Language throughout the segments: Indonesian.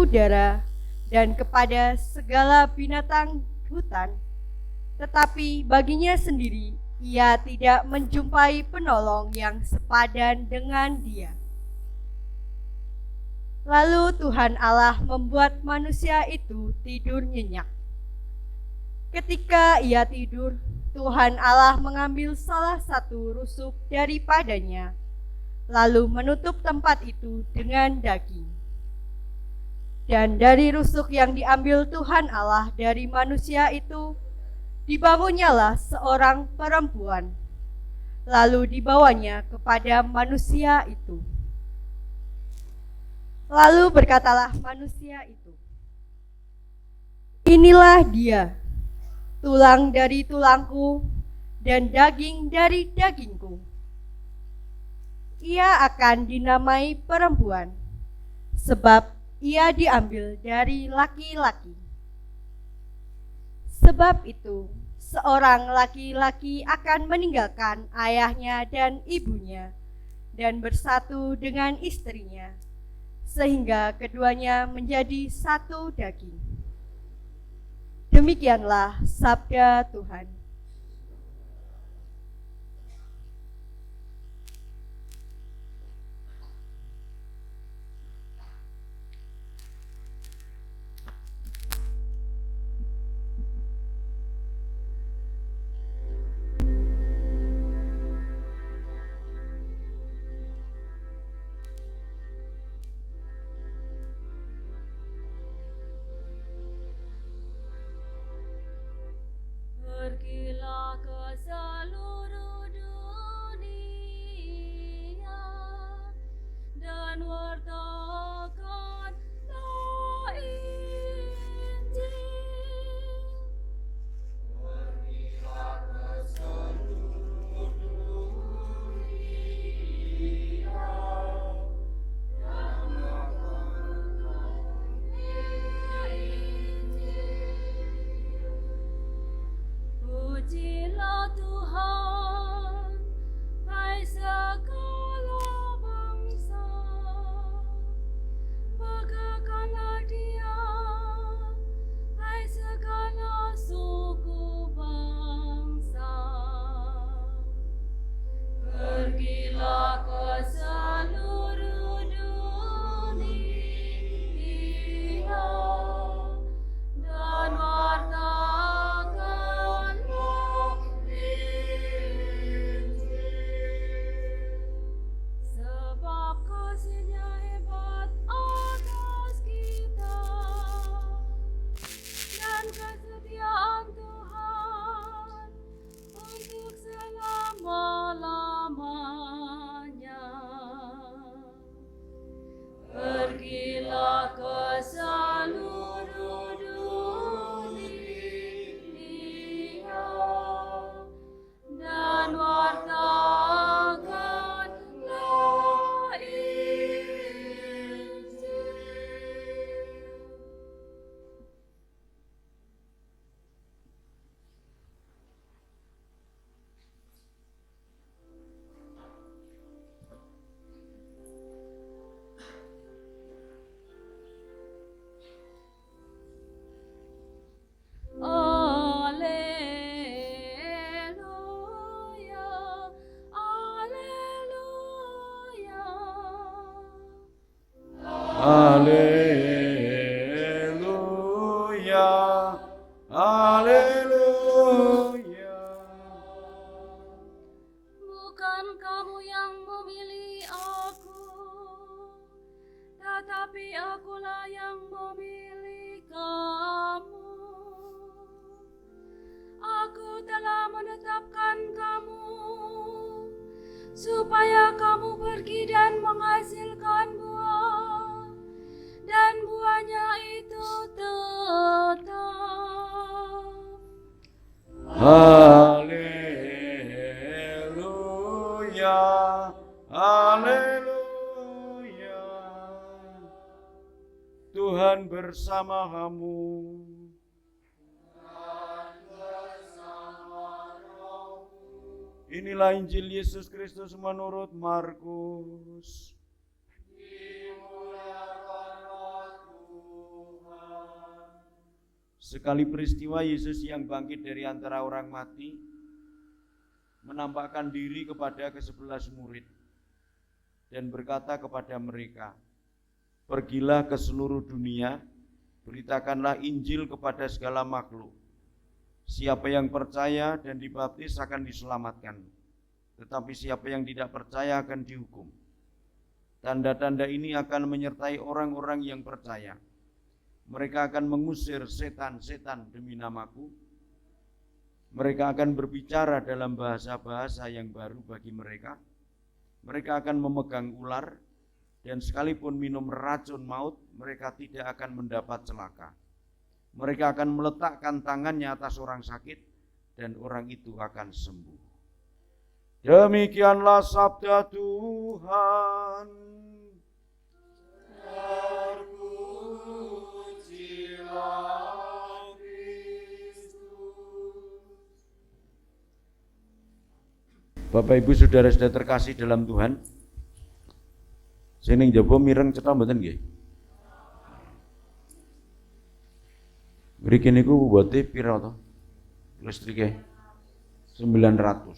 udara dan kepada segala binatang hutan, tetapi baginya sendiri ia tidak menjumpai penolong yang sepadan dengan dia. Lalu Tuhan Allah membuat manusia itu tidur nyenyak. Ketika ia tidur, Tuhan Allah mengambil salah satu rusuk daripadanya, lalu menutup tempat itu dengan daging. Dan dari rusuk yang diambil Tuhan Allah dari manusia itu, dibangunnyalah seorang perempuan, lalu dibawanya kepada manusia itu. Lalu berkatalah manusia itu, "Inilah dia, tulang dari tulangku dan daging dari dagingku. Ia akan dinamai perempuan, sebab ia diambil dari laki-laki. Sebab itu, seorang laki-laki akan meninggalkan ayahnya dan ibunya dan bersatu dengan istrinya, sehingga keduanya menjadi satu daging." Demikianlah sabda Tuhan. Pergilah ke seluruh dunia dan wartakanlah Injil. Pergilah ke seluruh dunia dan wartakanlah Injil. Pujilah Tuhan, hai segala bangsa. Banggakanlah Dia, hai segala suku bangsa. Pergilah ke seluruh dunia dan wartakanlah Injil. Sebab kasih-Nya hebat atas kita dan kesetiaan Tuhan untuk selama-lamanya. Pergilah ke seluruh dunia dan wartakanlah Injil. Alleluia, alleluia. Haleluya, haleluya. Bukan kamu yang memilih aku, tetapi akulah yang memilih kamu. Aku telah menetapkan kamu, supaya kamu pergi dan menghasilkan buah, dan buahnya itu tetap. Haleluya, haleluya. Tuhan bersama-kamu. Inilah Injil Yesus Kristus menurut Markus. Dimuliakanlah Tuhan. Sekali peristiwa Yesus yang bangkit dari antara orang mati menampakkan diri kepada ke-11 murid dan berkata kepada mereka, "Pergilah ke seluruh dunia, beritakanlah Injil kepada segala makhluk. Siapa yang percaya dan dibaptis akan diselamatkan, tetapi siapa yang tidak percaya akan dihukum. Tanda-tanda ini akan menyertai orang-orang yang percaya. Mereka akan mengusir setan-setan demi namaku. Mereka akan berbicara dalam bahasa-bahasa yang baru bagi mereka. Mereka akan memegang ular, dan sekalipun minum racun maut, mereka tidak akan mendapat celaka. Mereka akan meletakkan tangannya atas orang sakit, dan orang itu akan sembuh." Demikianlah sabda Tuhan. Bapak Ibu saudara-saudara terkasih dalam Tuhan, sing njaba mireng cetha mboten nggih? Mriki niku bote pira to? Listrike 900.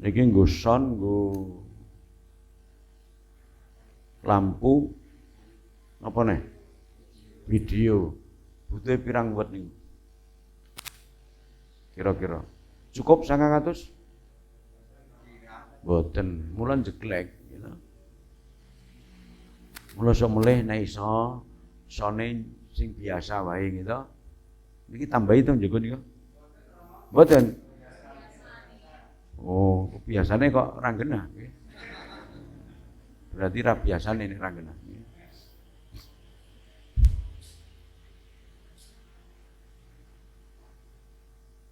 Niki nggo sound, nggo lampu apa nih? Video. Butuh pirang watt niku? Kira-kira cukup 900? Boten, mulan jeglek gitu. Mula sok mulih nek iso sone sing biasa wae gitu. Niki tambahi to njogo niku. Boten. Oh, biasanya kok ranggena. Berarti ra biasane nek ranggena.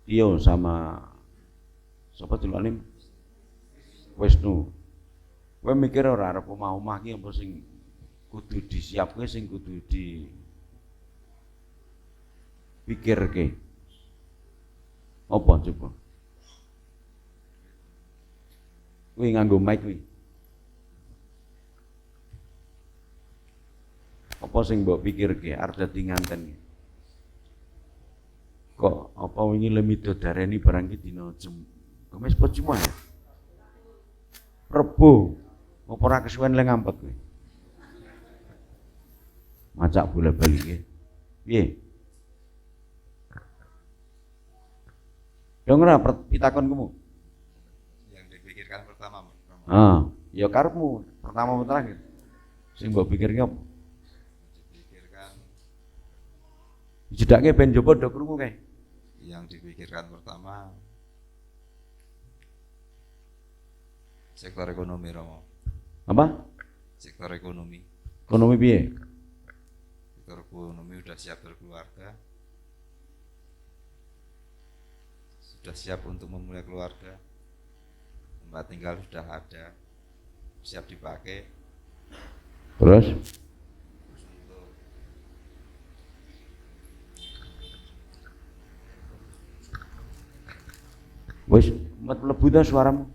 Tio sama sapa tulane Wisnu. Kowe mikir ora arep omah-omah ki apa sing kudu disiapke, sing kudu dipikirke. Apa coba? Kuwi nganggo mic kuwi. Apa sing mbok pikirke arep dadi nganten? Kok apa wingi lemido dareni barang ki dina Kamis apa Jumat ya? Rebo. Apa ora kesuwen le ngampet kowe? Macak bola-bali ki. Piye? Ya ora pitakonmu. Yang dipikirkan pertama. Ya karepmu pertama terakhir. Sing mbok pikirke apa? Dipikirkan Jedake ben jopo do krungu kae. Yang dipikirkan pertama sektor ekonomi, Romo. Apa? Sektor ekonomi. Ekonomi piye? Sektor ekonomi sudah siap berkeluarga. Sudah siap untuk memulai keluarga. Tempat tinggal sudah ada. Siap dipakai. Terus? Wis mlebu ta suaramu?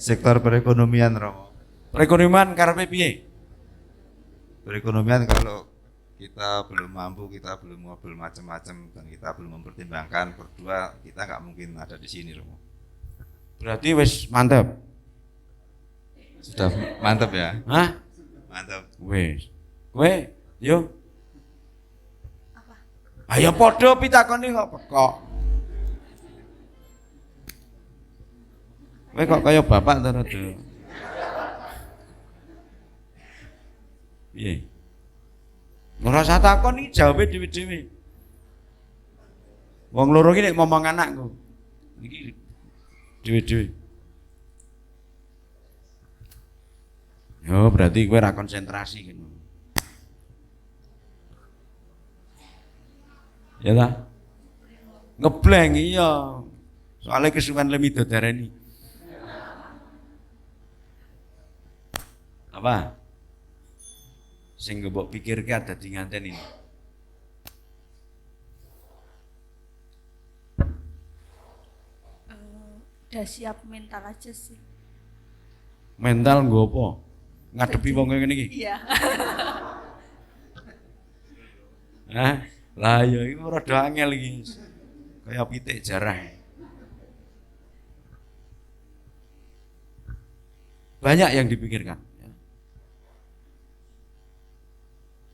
Sektor perekonomian, Romo. Perekonomian karepe piye? Perekonomian kalau kita belum mampu, kita belum ngobrol macam-macam, dan kita belum mempertimbangkan berdua, kita nggak mungkin ada di sini, Romo. Berarti wis mantep. Sudah mantap ya? Hah? Mantap. Wis. Kowe yo. Apa? Ayo padha pitakone kok pekok. Kowe kok kaya bapak to rada. Piye? Ora usah takon iki jawabe dhewe-dhewe. Wong loro iki nek ngomong anakku. Iki dhewe-dhewe. Oh, berarti kowe ra konsentrasi gitu. Ya lah. Ngeblank iya. Soalnya kesukaan le midodareni. Apa? Sing mbok pikirke ada di nganten ini. Udah siap mental aja sih. Mental nggo apa? Ngadepi wong ngene iki. Iya. Hah? Lah ya iku rada angel iki. Kayak pitik jarah. Banyak yang dipikirkan.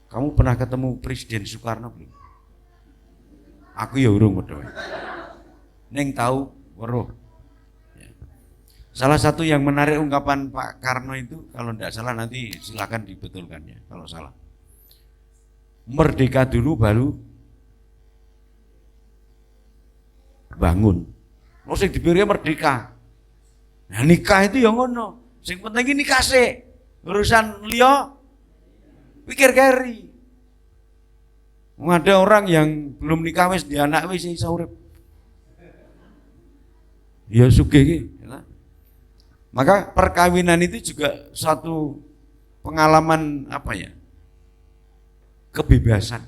Kamu pernah ketemu Presiden Soekarno belum? Aku ya urung padha. Ning tahu weruh. Salah satu yang menarik ungkapan Pak Karno itu, kalau tidak salah nanti silakan dibetulkan ya kalau salah. Merdeka dulu baru bangun. Lo sing dipikirnya merdeka. Nah nikah itu yang ngono. Sing penting ini nikah sih. Urusan liya pikir keri. Ada orang yang belum nikah wis di anak wis iso urip. Ya sugih iki, ya. Maka perkawinan itu juga suatu pengalaman apa ya? Kebebasan.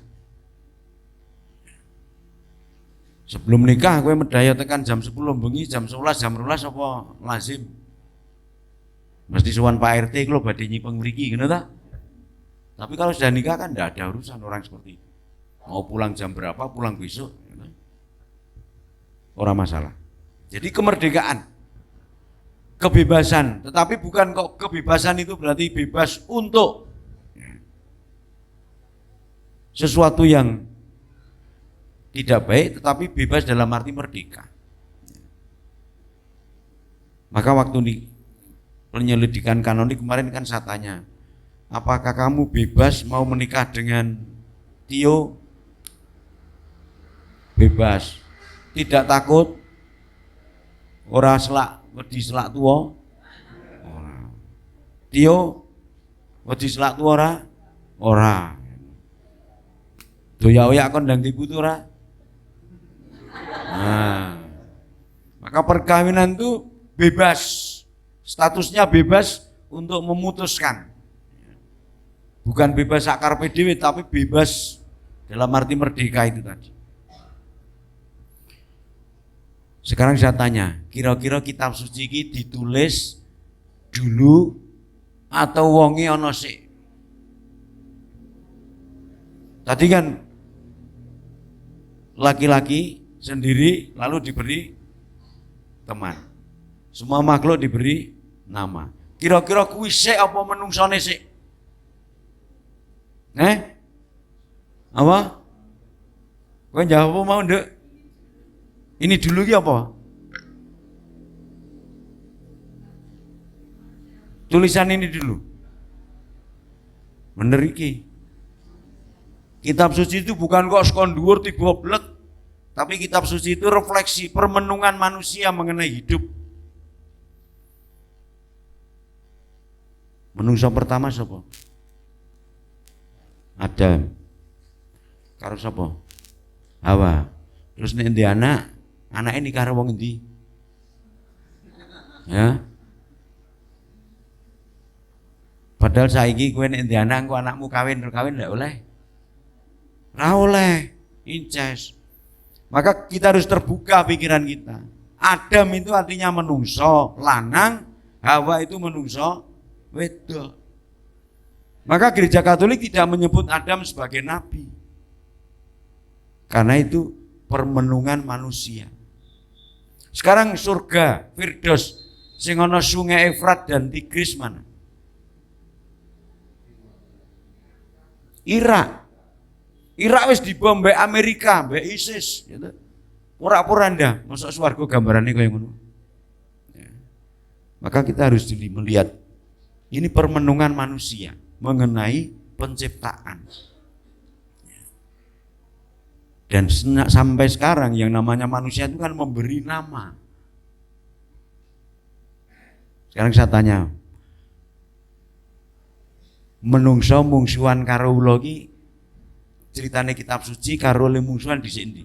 Sebelum nikah kowe medaya tekan jam 10 bengi, jam 11, jam 12 apa lazim. Mesti sowan Pak RT kalau badhe nyipeng mriki ngono ta? Tapi kalau sudah nikah kan enggak ada urusan orang seperti itu. Mau pulang jam berapa, pulang besok. Orang masalah. Jadi kemerdekaan, kebebasan, tetapi bukan kok kebebasan itu berarti bebas untuk sesuatu yang tidak baik, tetapi bebas dalam arti merdeka. Maka waktu di penyelidikan kanonik kemarin kan saya tanya, apakah kamu bebas mau menikah dengan Tio? Bebas. Tidak takut? Ora selak, wedi selak tua? Ora. Tio? Wedi selak tua ora? Ora. Doya-oyak kondang diputu ora? Nah, maka perkawinan itu bebas, statusnya bebas untuk memutuskan. Bukan bebas akar PDW, tapi bebas dalam arti merdeka itu tadi. Sekarang saya tanya, kira-kira kitab suci ini ditulis dulu atau wonge ana sik? Tadi kan laki-laki sendiri lalu diberi teman. Semua makhluk diberi nama. Kira-kira kuwi sik apa menungsone sik? Apa? Kowe jawab apa mau, Nduk? Ini dulu ki apa? Tulisan ini dulu. Bener iki. Kitab suci itu bukan kok sekon dhuwur tiba blek, tapi kitab suci itu refleksi permenungan manusia mengenai hidup. Menungso pertama sapa? Adam. Karo sapa? Hawa. Terus nek endi anake nikah karo wong endi? Ya. Padahal saiki kowe nek endi anak engko anakmu kawin ndak oleh. Ora oleh, inces. Maka kita harus terbuka pikiran kita. Adam itu artinya menungso lanang, Hawa itu menungso wedok. Maka gereja Katolik tidak menyebut Adam sebagai nabi. Karena itu permenungan manusia. Sekarang surga, Firdaus, sing ana sungai Efrat dan Tigris mana? Irak. Irak wis dibom mbek Amerika, mbek ISIS, gitu. Ora-poranda, masuk swarga gambarane kaya ngono. Ya. Maka kita harus melihat ini permenungan manusia mengenai penciptaan. Dan sampai sekarang yang namanya manusia itu kan memberi nama. Sekarang saya tanya, menungso mungsuhan karo ula ki ceritane kitab suci karo le mungsuhan dhisik ndi?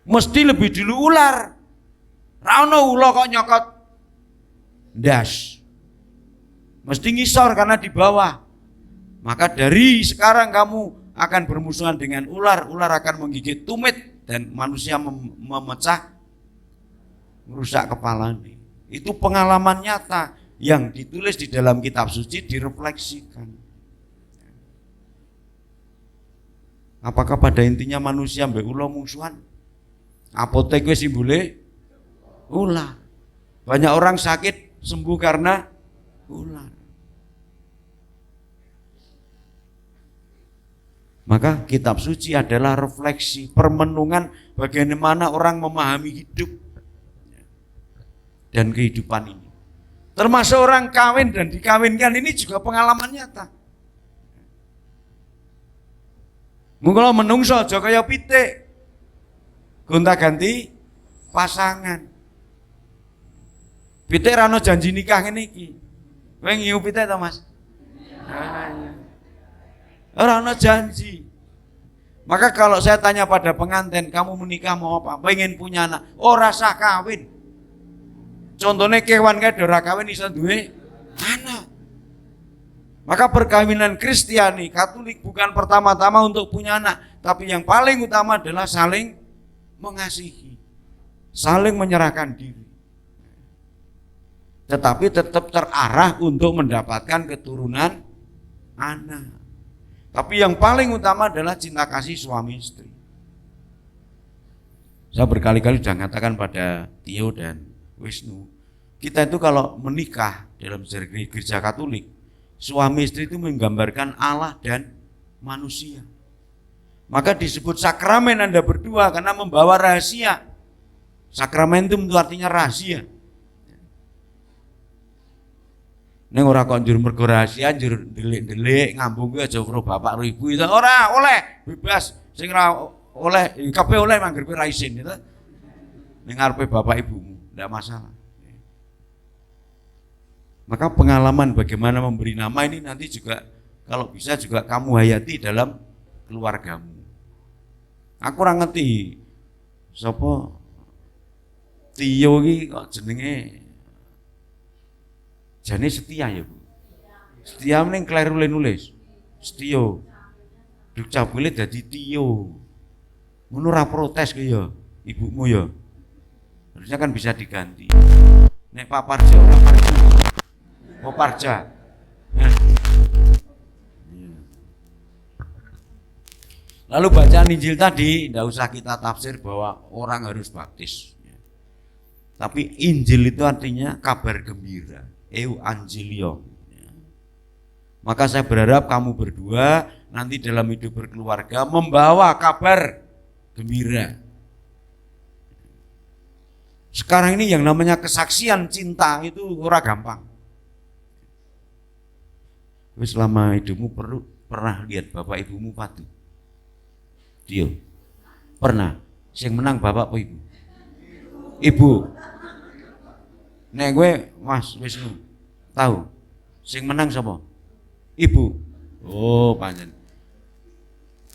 Mesti lebih dulu ular. Ra ono ula kok nyokot ndas. Mesti ngisor karena di bawah. Maka dari sekarang kamu akan bermusuhan dengan ular, ular akan menggigit tumit dan manusia memecah merusak kepalanya. Itu pengalaman nyata yang ditulis di dalam kitab suci direfleksikan. Apakah pada intinya manusia mbek ula mungsuhan? Apotek wis simbole ular. Banyak orang sakit sembuh karena ular. Maka kitab suci adalah refleksi, permenungan bagaimana orang memahami hidup dan kehidupan ini. Termasuk orang kawin dan dikawinkan ini juga pengalaman nyata. Mungkin menungso aja kaya pitik, gonta-ganti pasangan. Pitik ra ono janji nikah ngene iki. Kowe ngiu pitik ta, Mas? Ora ono janji. Maka kalau saya tanya pada pengantin, kamu menikah mau apa? Pengen punya anak. Ora sah kawin. Contohnya kewan kae ora kawin iso duwe anak. Maka perkawinan Kristiani, Katolik bukan pertama-tama untuk punya anak, tapi yang paling utama adalah saling mengasihi, saling menyerahkan diri. Tetapi tetap terarah untuk mendapatkan keturunan anak. Tapi yang paling utama adalah cinta kasih suami istri. Saya berkali-kali sudah mengatakan pada Tio dan Wisnu, kita itu kalau menikah dalam sejarah gereja Katolik, suami istri itu menggambarkan Allah dan manusia. Maka disebut sakramen Anda berdua karena membawa rahasia. Sakramentum itu artinya rahasia. Neng ora kok njur mergo rahasia, njur delik-delik ngambung kuwi aja karo bapak karo ibu itu ora oleh, bebas. Sing ora oleh kabeh oleh mangger kowe ra isin itu. Ning ngarepe bapak ibumu, ndak masalah. Maka pengalaman bagaimana memberi nama ini nanti juga kalau bisa juga kamu hayati dalam keluargamu. Aku ora ngerti sapa Tio iki kok jenenge jane Setia ya, Bu. Setia ning kleru nulis. Setio. Duk cabule dadi Tio. Ngono ora protes ki ya, ibumu ya. Harusnya kan bisa diganti. Nek Pak Parja ora Parja. Oh Parja. Lalu bacaan Injil tadi, tidak usah kita tafsir bahwa orang harus baptis. Tapi Injil itu artinya kabar gembira, Evangelion. Maka saya berharap kamu berdua nanti dalam hidup berkeluarga membawa kabar gembira. Sekarang ini yang namanya kesaksian cinta itu ora gampang. Selama hidupmu pernah lihat bapak ibumu patuh? Dia pernah. Sing menang bapak apa ibu? Ibu. Nek gue Mas Wisnu tahu sing menang siapa? Ibu. Oh panjen.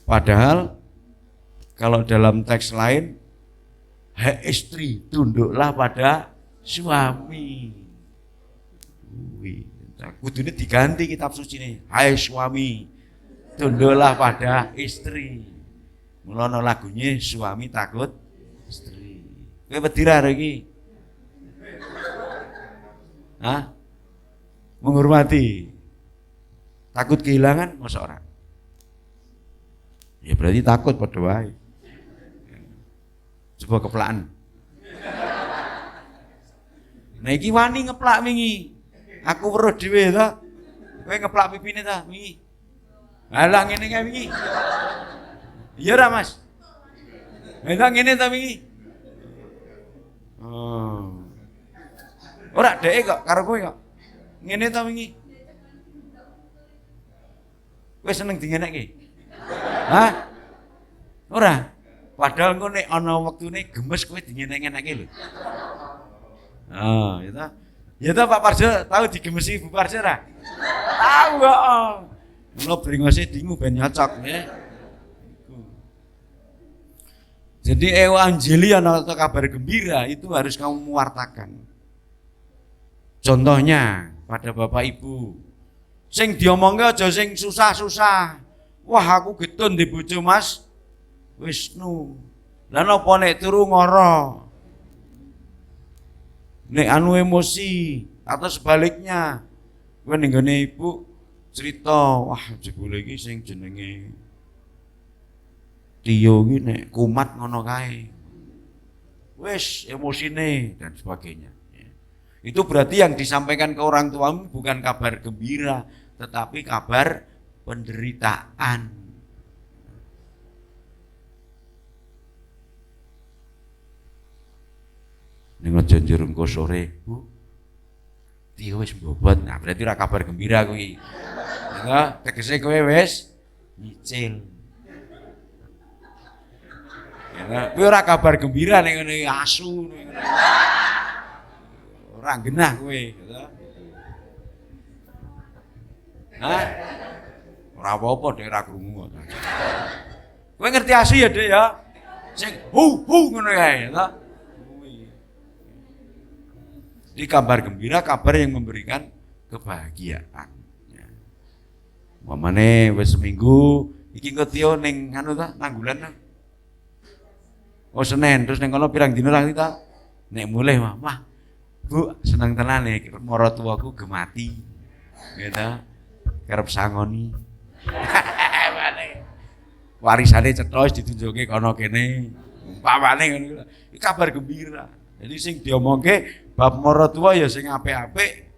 Padahal kalau dalam teks lain, hai istri tunduklah pada suami. Kudune diganti kitab suci ini. Hai suami tunduklah pada istri. Mulane lagunya suami takut istri. Kowe wedi ra iki? Hah? Menghormati. Takut kehilangan masa orang? Ya berarti takut padha wae. Coba keplakan. Nah iki wani ngeplak wingi. Aku weruh dhewe to. Kowe ngeplak pipine ta wingi? Halah ngene kae wingi. Iya ora Mas? Lah ngene ta wingi? Oh. Ora dheke kok karo kowe kok. Ngene ta wingi? Kowe seneng dingenekke? Hah? Ora. Padahal engko nek ana wektune gemes kowe dingenek-ngenekke lho. Oh, ya ta. Ya toh Pak Parjo tahu digemesi Ibu Parjo ra? Tahu kok. Mula brengose dingu ben nyocok nggih. Jadi evangelion atau kabar gembira itu harus kamu wartakan. Contohnya pada Bapak Ibu, sing diomongke aja sing susah-susah. Wah aku getun di bojo Mas Wisnu. Lah napa nek turu ngoro? Nek anu emosi atau sebaliknya. Kowe ning gone ibu cerita, wah jebule iki sing jenenge Tio iki nek kumat ngono kae. Wis emosine dan sebagainya. Itu berarti yang disampaikan ke orang tuamu bukan kabar gembira, tetapi kabar penderitaan. Ning aja njero sore, Bu. Tio wis mbobot. Nah, berarti ora kabar gembira kuwi. Ya, tegese kowe wis nyicil. Ya, kowe ora kabar gembira ning ngene asu ning ngene. Ora genah kowe, gitu. Hah? Ora apa-apa Dek ra krungu. Kowe ngerti asu ya, Dek ya? Sing hu ngono kae, gitu. Di kabar gembira, kabar yang memberikan kebahagiaan. Ya. Mamane wis seminggu iki engko Tio ning anu ta, Nanggulan ta. Oh Senin, terus ning kono pirang dina ra ta? Nek mulai wah Bu, seneng tenan nih, moro tuaku gemati, gitu, kerep sangoni, warisane cetos ditunjuke kono kene, umpamane ngono. Iki kabar gembira. Jadi sing diomongke bab moro tua ya sing apik-apik,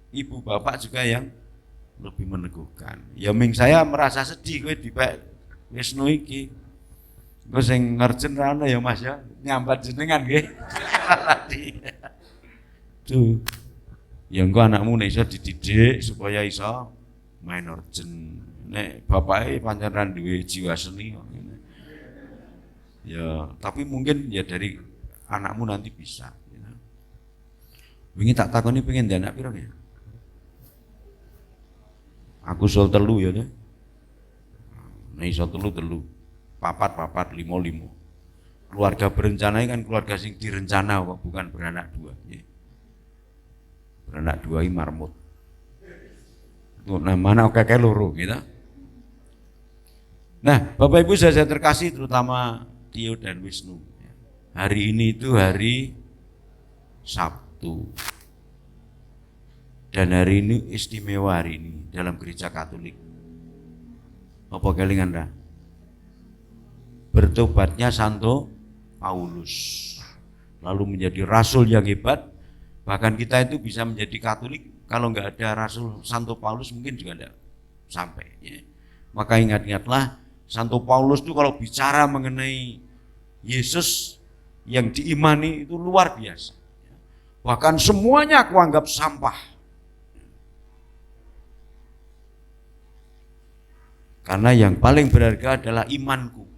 ibu bapak juga yang lebih meneguhkan. Ya ming saya merasa sedih kowe dipek Wisnu iki. Kowe sing ngerjen ra ono ya Mas ya, nyambat jenengan nggih. Tuh, ya engko anakmu nek iso dididik supaya iso main orjen. Nek bapake pancen ra duwe jiwa seni kok ngene. Ya, tapi mungkin ya dari anakmu nanti bisa. Ya. Wingi tak takoni pengen ndek anak piro ya? Aku sol telu ya deh. Nek iso telu, papat, 5. Keluarga berencana kan keluarga sing direncana kok, bukan beranak dua. Ya. Beranak dua ini marmut. Namanya kakek loro gitu. Nah, Bapak Ibu saya terkasih terutama Tio dan Wisnu. Hari ini itu hari Sabtu. Dan hari ini istimewa hari ini dalam gereja Katolik. Apa kelingan dah? Bertobatnya Santo Paulus. Lalu menjadi rasul yang hebat. Bahkan kita itu bisa menjadi Katolik kalau nggak ada Rasul Santo Paulus mungkin juga tidak sampai. Ya. Maka ingat-ingatlah Santo Paulus itu kalau bicara mengenai Yesus yang diimani itu luar biasa. Bahkan semuanya aku anggap sampah. Karena yang paling berharga adalah imanku.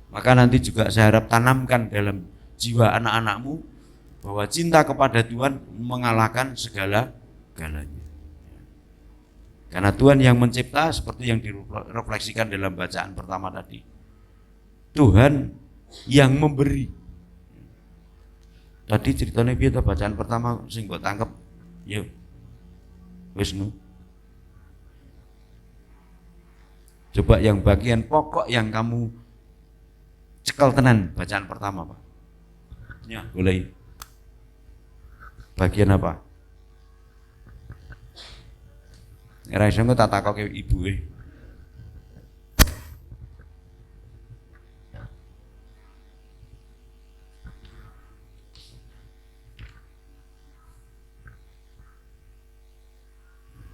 Maka nanti juga saya harap tanamkan dalam jiwa anak-anakmu bahwa cinta kepada Tuhan mengalahkan segala-galanya. Karena Tuhan yang mencipta seperti yang direfleksikan dalam bacaan pertama tadi. Tuhan yang memberi. Tadi ceritanya piye bacaan pertama sing mbok tangkep. Yo. Wisnu. Coba yang bagian pokok yang kamu cekel tenan bacaan pertama, Pak. Ya, boleh. Bagian apa? Ora iso tak takoke ibuke.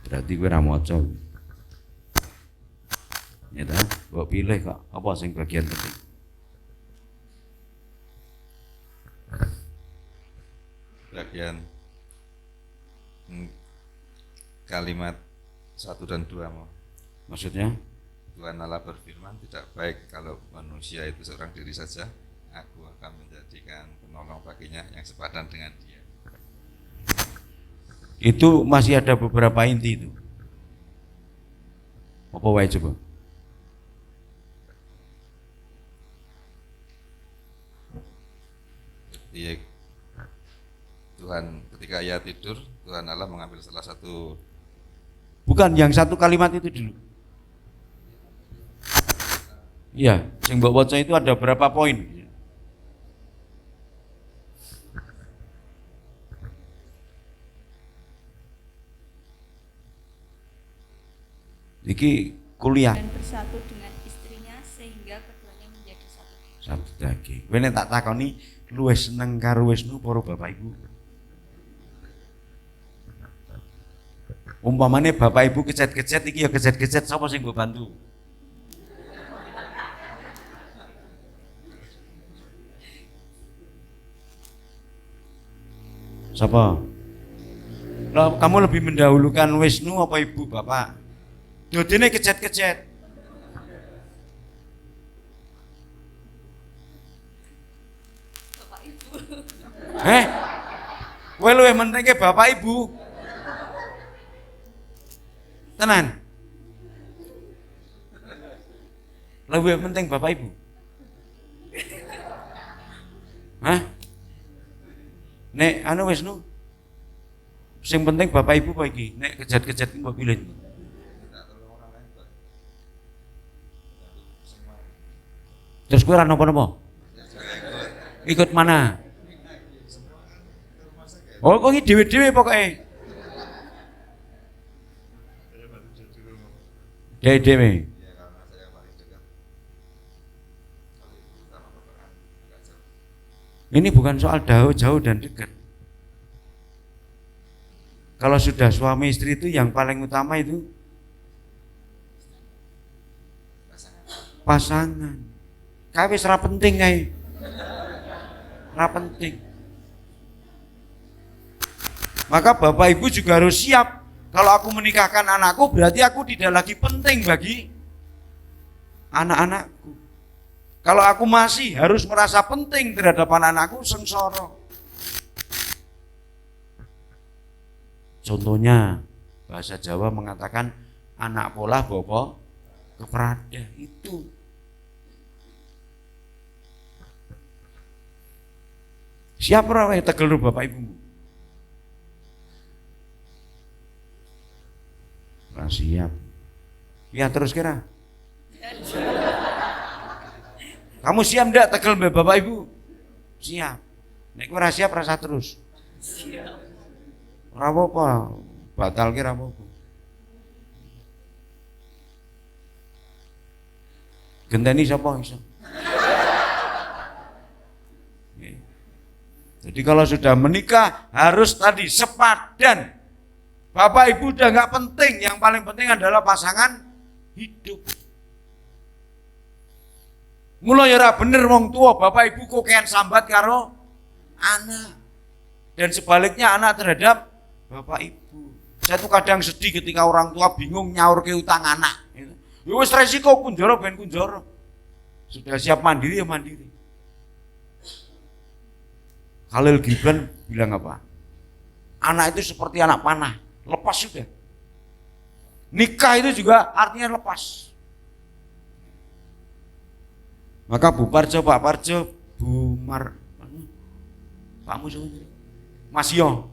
Berarti kowe ora maca. Ya ta, mbok pilih kok apa sing bagian penting. Bagian kalimat 1 dan 2 mau. Maksudnya? Tuhan Allah berfirman, tidak baik kalau manusia itu seorang diri saja. Aku akan menjadikan penolong baginya yang sepadan dengan dia. Itu masih ada beberapa inti itu. Apa wae coba? Iya, Tuhan ketika ia tidur, Tuhan Allah mengambil salah satu. Bukan, yang satu kalimat itu dulu. Iya, sing mbok waca itu ada berapa poin? Iki kuliah. Dan bersatu dengan istrinya sehingga keduanya menjadi satu. Satu daging. Kowe nek tak takoni luwih seneng karo Wisnu para bapak ibu. Umpamane bapak ibu kecet-kecet iki ya kecet-kecet sapa sing mbok bantu? Siapa? Lah, kamu lebih mendahulukan Wisnu apa ibu bapak? Dodene kecet-kecet. Bapak Ibu. Kowe luwih mentingke bapak ibu. Tenan. Lebih penting bapak ibu. Hah? Nek anu Wisnu. Sing penting bapak ibu apa iki? Nek kejat-kejat iki mbok pilih. Terus kowe ora napa-napa? Ikut mana? Oh, kok iki dhewe-dhewe pokoke. Dhewe-dhewe. Ini bukan soal jauh dan dekat. Kalau sudah suami istri itu yang paling utama itu pasangan. Kae wis ora penting kae. Ora penting. Maka Bapak Ibu juga harus siap. Kalau aku menikahkan anakku berarti aku tidak lagi penting bagi anak-anakku. Kalau aku masih harus merasa penting terhadap anak-anakku, sengsara. Contohnya bahasa Jawa mengatakan anak pola bobo keprada itu. Siapa orang yang tegel bapak ibumu? Nah, siap. Ya terus kira. Kamu siap ndak tegel bapak ibu? Siap. Nek ora siap rasa terus. Siap. Ora apa-apa, batal kira apa-apa. Genteni sapa iso? Jadi kalau sudah menikah harus tadi sepadan. Bapak ibu udah nggak penting, yang paling penting adalah pasangan hidup. Mulai ora bener wong tua, bapak ibu kok kean sambat karo anak. Dan sebaliknya anak terhadap bapak ibu. Saya tuh kadang sedih ketika orang tua bingung nyaur ke utang anak. Ya wis resiko kunjoro ben kunjoro. Sudah siap mandiri ya mandiri. Khalil Gibran bilang apa? Anak itu seperti anak panah, lepas sudah. Nikah itu juga artinya lepas. Maka Bu Parjo, Pak Parjo, Pak Masio,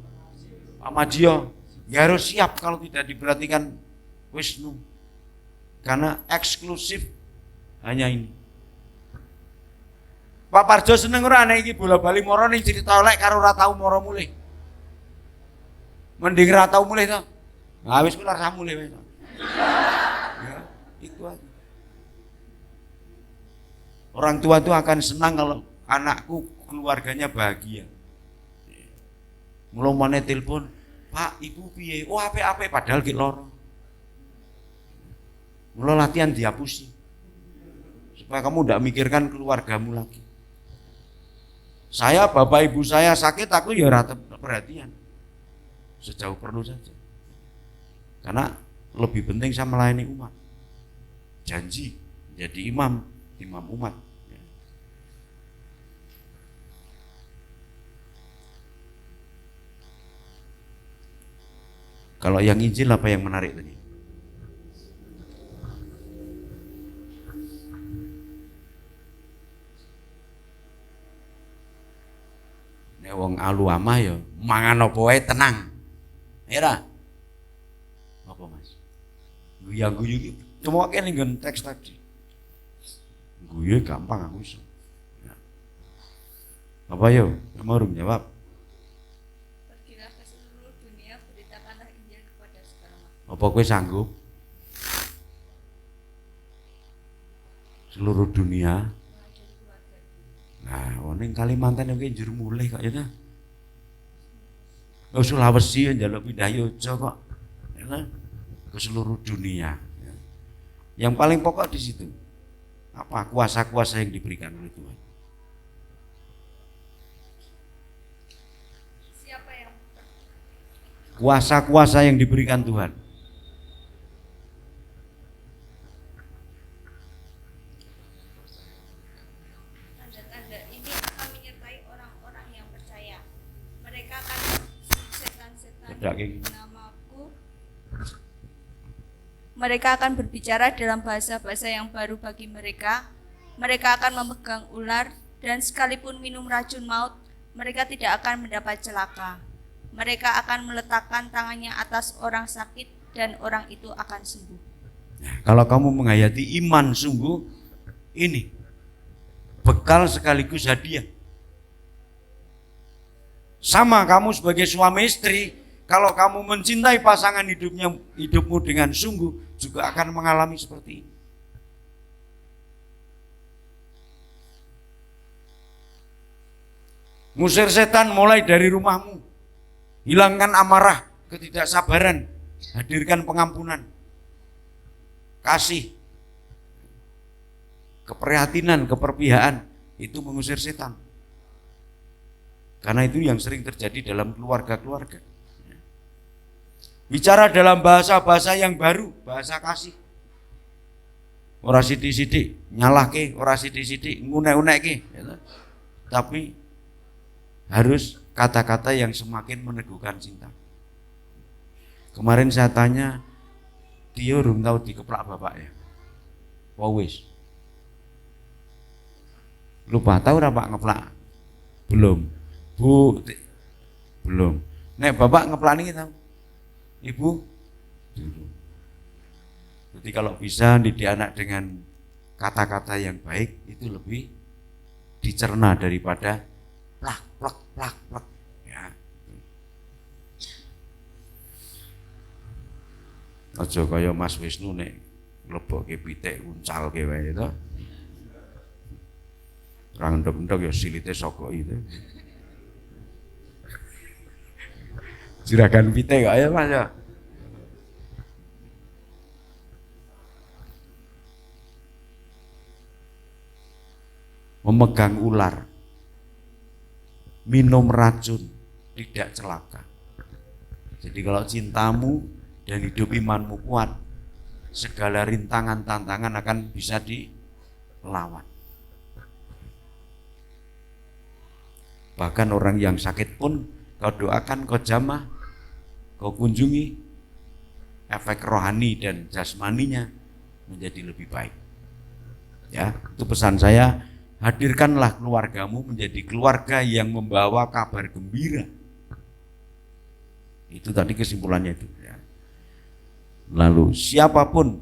Pak Madio, ya harus siap kalau tidak diperhatikan Wisnu. Karena eksklusif hanya ini. Pak Parjo seneng ora nek iki bola-bali moro ning cerita oleh karo ora tau moro mulih. Mending ora tau mulih to. Nah wis kuwi ora mulih wis. Ya, itu aja. Orang tua itu akan senang kalau anakku keluarganya bahagia. Mula meneh telepon, "Pak, Ibu piye?" "Oh, apik-apik padahal ki loro." Mula latihan dihapusi. Supaya kamu tidak mikirkan keluargamu lagi. Saya, bapak ibu saya sakit, aku ya rata perhatian. Sejauh perlu saja. Karena lebih penting saya melayani umat. Janji jadi imam umat. Kalau yang Injil apa yang menarik tadi? Nek wong alu amah ya mangan apa wae tenang. Ya ra? Apa Mas? Guyu iki cuma kene nggon teks tadi. Guyu gampang aku iso. Ya. Apa yo? Mau jawab. Pergilah ke seluruh dunia, beritakanlah Injil kepada segala makhluk. Apa kowe sanggup? Seluruh dunia. Mengajari keluarga. Nah, ning Kalimantan iki njur mulih kok ya ta. Oh, Sulawesi njaluk pindah Yojo kok. Ya ta? Ke seluruh dunia. Ya. Yang paling pokok di situ. Apa kuasa-kuasa yang diberikan oleh Tuhan? Siapa yang Kuasa-kuasa yang diberikan Tuhan. tanda-tanda ini akan menyertai orang-orang yang percaya. Mereka akan mengusir setan-setan Bedake. namaku. Mereka akan berbicara dalam bahasa-bahasa yang baru bagi mereka. Mereka akan memegang ular dan sekalipun minum racun maut, mereka tidak akan mendapat celaka. Mereka akan meletakkan tangannya atas orang sakit dan orang itu akan sembuh. Nah, kalau kamu menghayati iman sungguh, ini bekal sekaligus hadiah. Sama kamu sebagai suami istri, kalau kamu mencintai pasangan hidupmu dengan sungguh, juga akan mengalami seperti ini. Ngusir setan mulai dari rumahmu. Hilangkan amarah, ketidaksabaran, hadirkan pengampunan, kasih, keprihatinan, keperpihakan, itu mengusir setan. Karena itu yang sering terjadi dalam keluarga-keluarga. Bicara dalam bahasa-bahasa yang baru, bahasa kasih. Ora sithik-sithik nyalahke, ora sithik-sithik ngunek-unekke, ya. Tapi harus kata-kata yang semakin meneguhkan cinta. Kemarin saya tanya, Tio belum tahu dikeplak bapak ya? Wis. Lupa tahu ora Pak ngeplak? Belum. Bu, belum. Nek bapak ngeplak niki tahu? Ibu? Dulu. Jadi kalau bisa didik anak dengan kata-kata yang baik itu lebih dicerna daripada plak plak plak plak ya. Aja kaya Mas Wisnu nek mlebokke pitik uncalke wae to. Ora ndok-ndok ya silite sokoki to. Juragan pitik kok ya Mas ya. Memegang ular, minum racun, tidak celaka. Jadi kalau cintamu dan hidup imanmu kuat, segala rintangan tantangan akan bisa dilawan. Bahkan orang yang sakit pun kau doakan, kau jamah, kau kunjungi, efek rohani dan jasmaninya menjadi lebih baik. Ya, itu pesan saya. Hadirkanlah keluargamu menjadi keluarga yang membawa kabar gembira. Itu tadi kesimpulannya itu ya. Lalu siapapun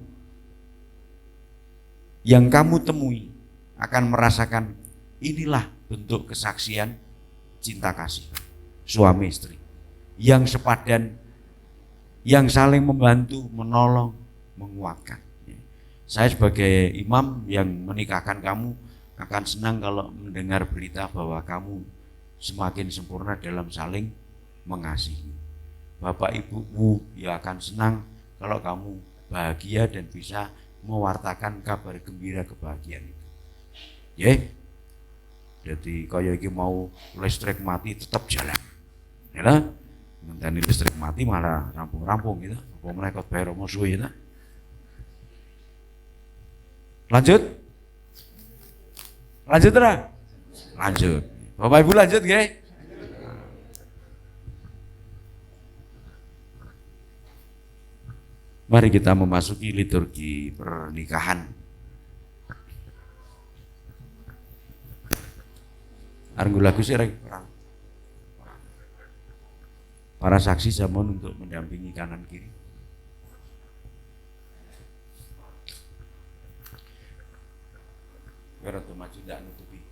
yang kamu temui akan merasakan inilah bentuk kesaksian cinta kasih suami istri yang sepadan, yang saling membantu, menolong, menguatkan. Saya sebagai imam yang menikahkan kamu akan senang kalau mendengar berita bahwa kamu semakin sempurna dalam saling mengasihi. Bapak ibumu ya akan senang kalau kamu bahagia dan bisa mewartakan kabar gembira kebahagiaan itu. Ya. Jadi kaya iki mau listrik mati tetap jalan. Ya. Ngenteni listrik mati malah rampung-rampung gitu. Apa meneh kok bayar omo suwe ya. Lanjut. Lanjut ora? Lanjut. Bapak Ibu lanjut nggih. Mari kita memasuki liturgi pernikahan. Arenggo lagu sih para saksi zaman untuk mendampingi kanan kiri. Biar tuh maju tidak nutupi.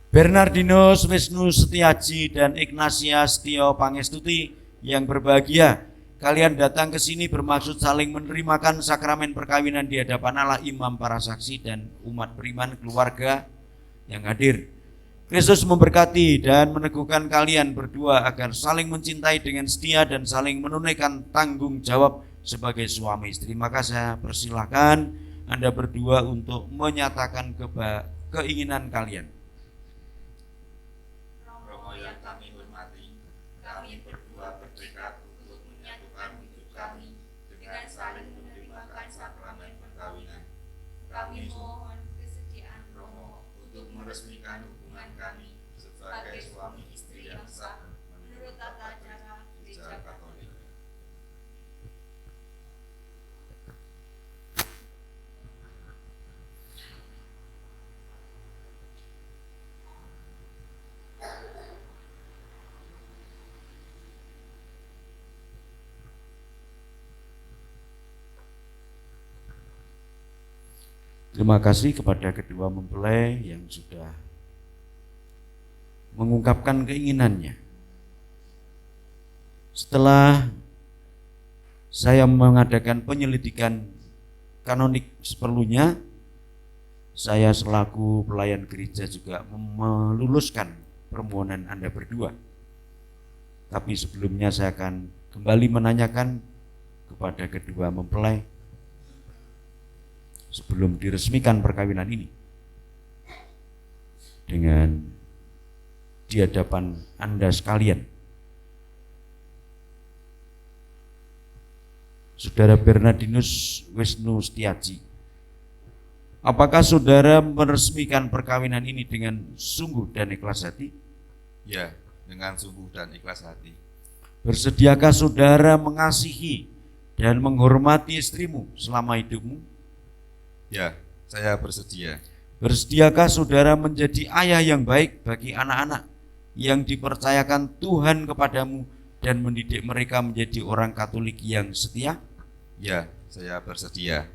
Bernardinus Wisnu Setiaji dan Ignatia Setio Pangestuti yang berbahagia, kalian datang ke sini bermaksud saling menerimakan sakramen perkawinan di hadapan Allah, imam, para saksi, dan umat beriman keluarga yang hadir. Kristus memberkati dan meneguhkan kalian berdua agar saling mencintai dengan setia dan saling menunaikan tanggung jawab sebagai suami istri. Maka saya persilahkan Anda berdua untuk menyatakan keinginan kalian. Romo yang kami hormati, kami berdua bertekad untuk menyatukan hidup kami dengan saling menerimakan sakramen perkawinan. Kami mohon kesediaan Romo untuk meresmikan hubungan kami sebagai suami istri yang sah menurut tata cara Gereja Katolik. Terima kasih kepada kedua mempelai yang sudah mengungkapkan keinginannya. Setelah saya mengadakan penyelidikan kanonik seperlunya, saya selaku pelayan gereja juga meluluskan permohonan Anda berdua. Tapi sebelumnya saya akan kembali menanyakan kepada kedua mempelai sebelum diresmikan perkawinan ini dengan di hadapan Anda sekalian. Saudara Bernardinus Wisnu Setiaji, apakah saudara meresmikan perkawinan ini dengan sungguh dan ikhlas hati? Ya, dengan sungguh dan ikhlas hati. Bersediakah saudara mengasihi dan menghormati istrimu selama hidupmu? Ya, saya bersedia. Bersediakah saudara menjadi ayah yang baik bagi anak-anak yang dipercayakan Tuhan kepadamu dan mendidik mereka menjadi orang Katolik yang setia? Ya, saya bersedia.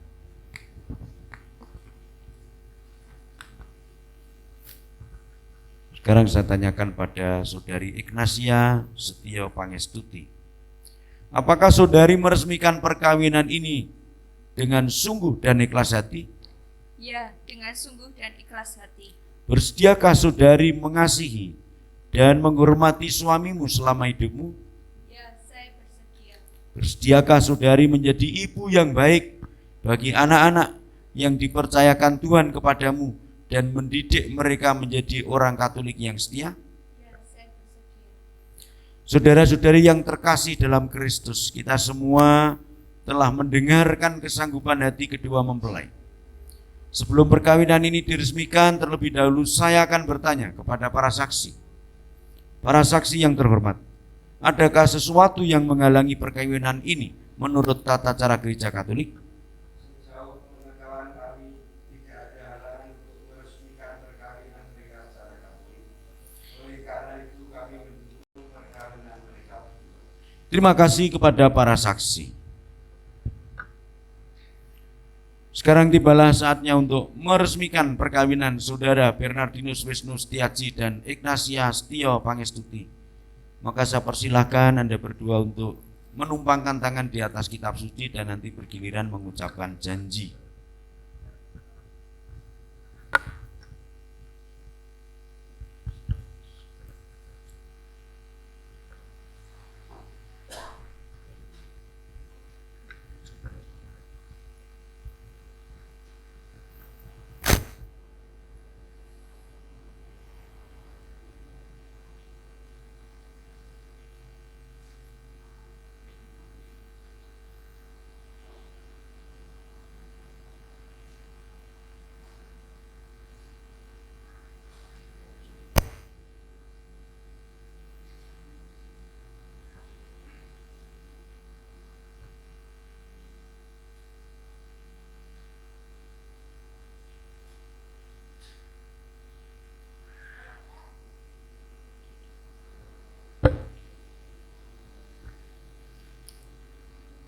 Sekarang saya tanyakan pada saudari Ignatia Setio Pangestuti. Apakah saudari meresmikan perkawinan ini dengan sungguh dan ikhlas hati? Ya, dengan sungguh dan ikhlas hati. Bersediakah saudari mengasihi dan menghormati suamimu selama hidupmu? Ya, saya bersedia. Bersediakah saudari menjadi ibu yang baik bagi anak-anak yang dipercayakan Tuhan kepadamu dan mendidik mereka menjadi orang Katolik yang setia? Ya, saya bersedia. Saudara-saudari yang terkasih dalam Kristus, kita semua telah mendengarkan kesanggupan hati kedua mempelai. Sebelum perkawinan ini diresmikan, terlebih dahulu saya akan bertanya kepada para saksi. Para saksi yang terhormat, adakah sesuatu yang menghalangi perkawinan ini menurut tata cara Gereja Katolik? Sejauh pengetahuan kami, tidak ada halangan untuk meresmikan perkawinan mereka secara Katolik. Oleh karena itu kami mendukung perkawinan mereka. Terima kasih kepada para saksi. Sekarang tibalah saatnya untuk meresmikan perkawinan saudara Bernardinus Wisnu Setiaji dan Ignatia Setio Pangestuti. Maka saya persilahkan Anda berdua untuk menumpangkan tangan di atas kitab suci dan nanti bergiliran mengucapkan janji.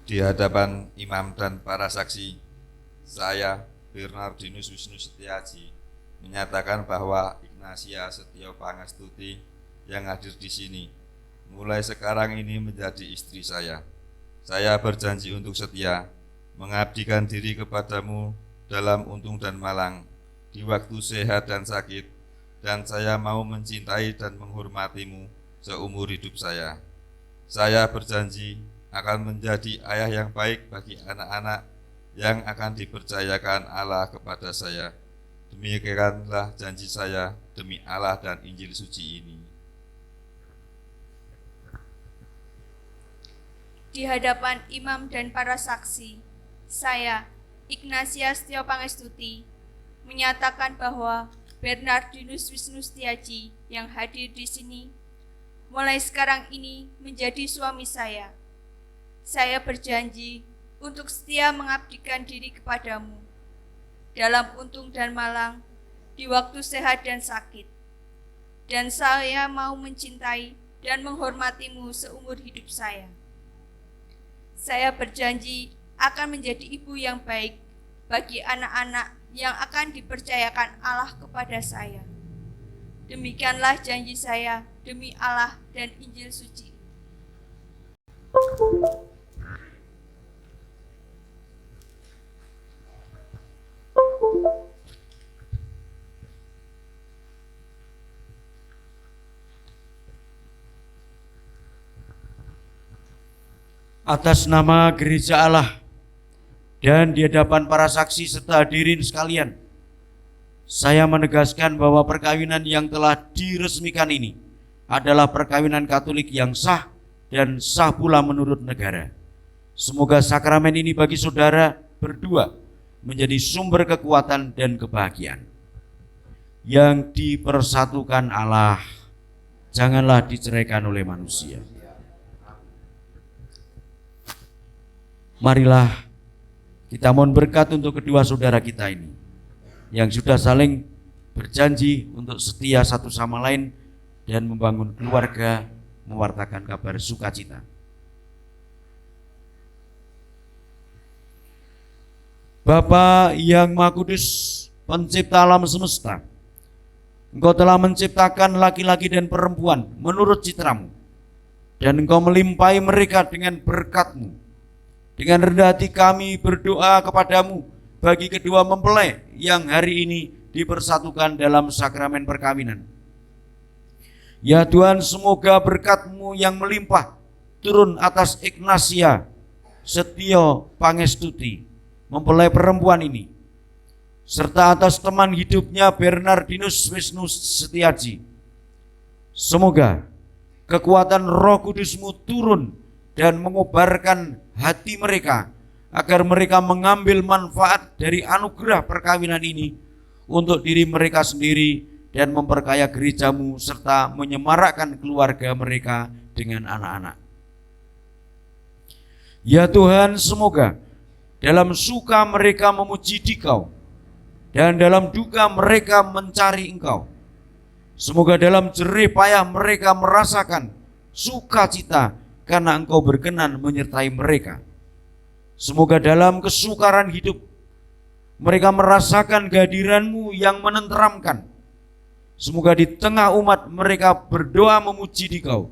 Di hadapan imam dan para saksi, saya, Bernardinus Wisnu Setiaji, menyatakan bahwa Ignatia Setio Pangestuti yang hadir di sini mulai sekarang ini menjadi istri saya. Saya berjanji untuk setia mengabdikan diri kepadamu dalam untung dan malang, di waktu sehat dan sakit, dan saya mau mencintai dan menghormatimu seumur hidup saya. Saya berjanji akan menjadi ayah yang baik bagi anak-anak yang akan dipercayakan Allah kepada saya. Demikianlah janji saya demi Allah dan Injil suci ini. Di hadapan imam dan para saksi, saya, Ignatia Setio Pangestuti, menyatakan bahwa Bernardinus Wisnu Setiaji yang hadir di sini mulai sekarang ini menjadi suami saya. Saya berjanji untuk setia mengabdikan diri kepadamu dalam untung dan malang, di waktu sehat dan sakit. Dan saya mau mencintai dan menghormatimu seumur hidup saya. Saya berjanji akan menjadi ibu yang baik bagi anak-anak yang akan dipercayakan Allah kepada saya. Demikianlah janji saya demi Allah dan Injil suci. Atas nama Gereja Allah dan di hadapan para saksi serta hadirin sekalian, saya menegaskan bahwa perkawinan yang telah diresmikan ini adalah perkawinan Katolik yang sah dan sah pula menurut negara. Semoga sakramen ini bagi saudara berdua menjadi sumber kekuatan dan kebahagiaan. Yang dipersatukan Allah, janganlah diceraikan oleh manusia. Marilah kita mohon berkat untuk kedua saudara kita ini yang sudah saling berjanji untuk setia satu sama lain dan membangun keluarga, mewartakan kabar sukacita. Bapa yang Maha Kudus, pencipta alam semesta, Engkau telah menciptakan laki-laki dan perempuan menurut citramu, dan Engkau melimpahi mereka dengan berkat-Mu. Dengan rendah hati kami berdoa kepadamu bagi kedua mempelai yang hari ini dipersatukan dalam sakramen perkawinan. Ya Tuhan, semoga berkat-Mu yang melimpah turun atas Ignatia Setio Pangestuti, mempelai perempuan ini, serta atas teman hidupnya Bernardinus Wisnu Setiaji. Semoga kekuatan Roh Kudus-Mu turun dan mengobarkan hati mereka, agar mereka mengambil manfaat dari anugerah perkawinan ini untuk diri mereka sendiri dan memperkaya gereja-Mu serta menyemarakkan keluarga mereka dengan anak-anak. Ya Tuhan, semoga dalam suka mereka memuji Dikau dan dalam duka mereka mencari Engkau. Semoga dalam jerih payah mereka merasakan sukacita karena Engkau berkenan menyertai mereka. Semoga dalam kesukaran hidup mereka merasakan kehadiran-Mu yang menenteramkan. Semoga di tengah umat mereka berdoa memuji Dikau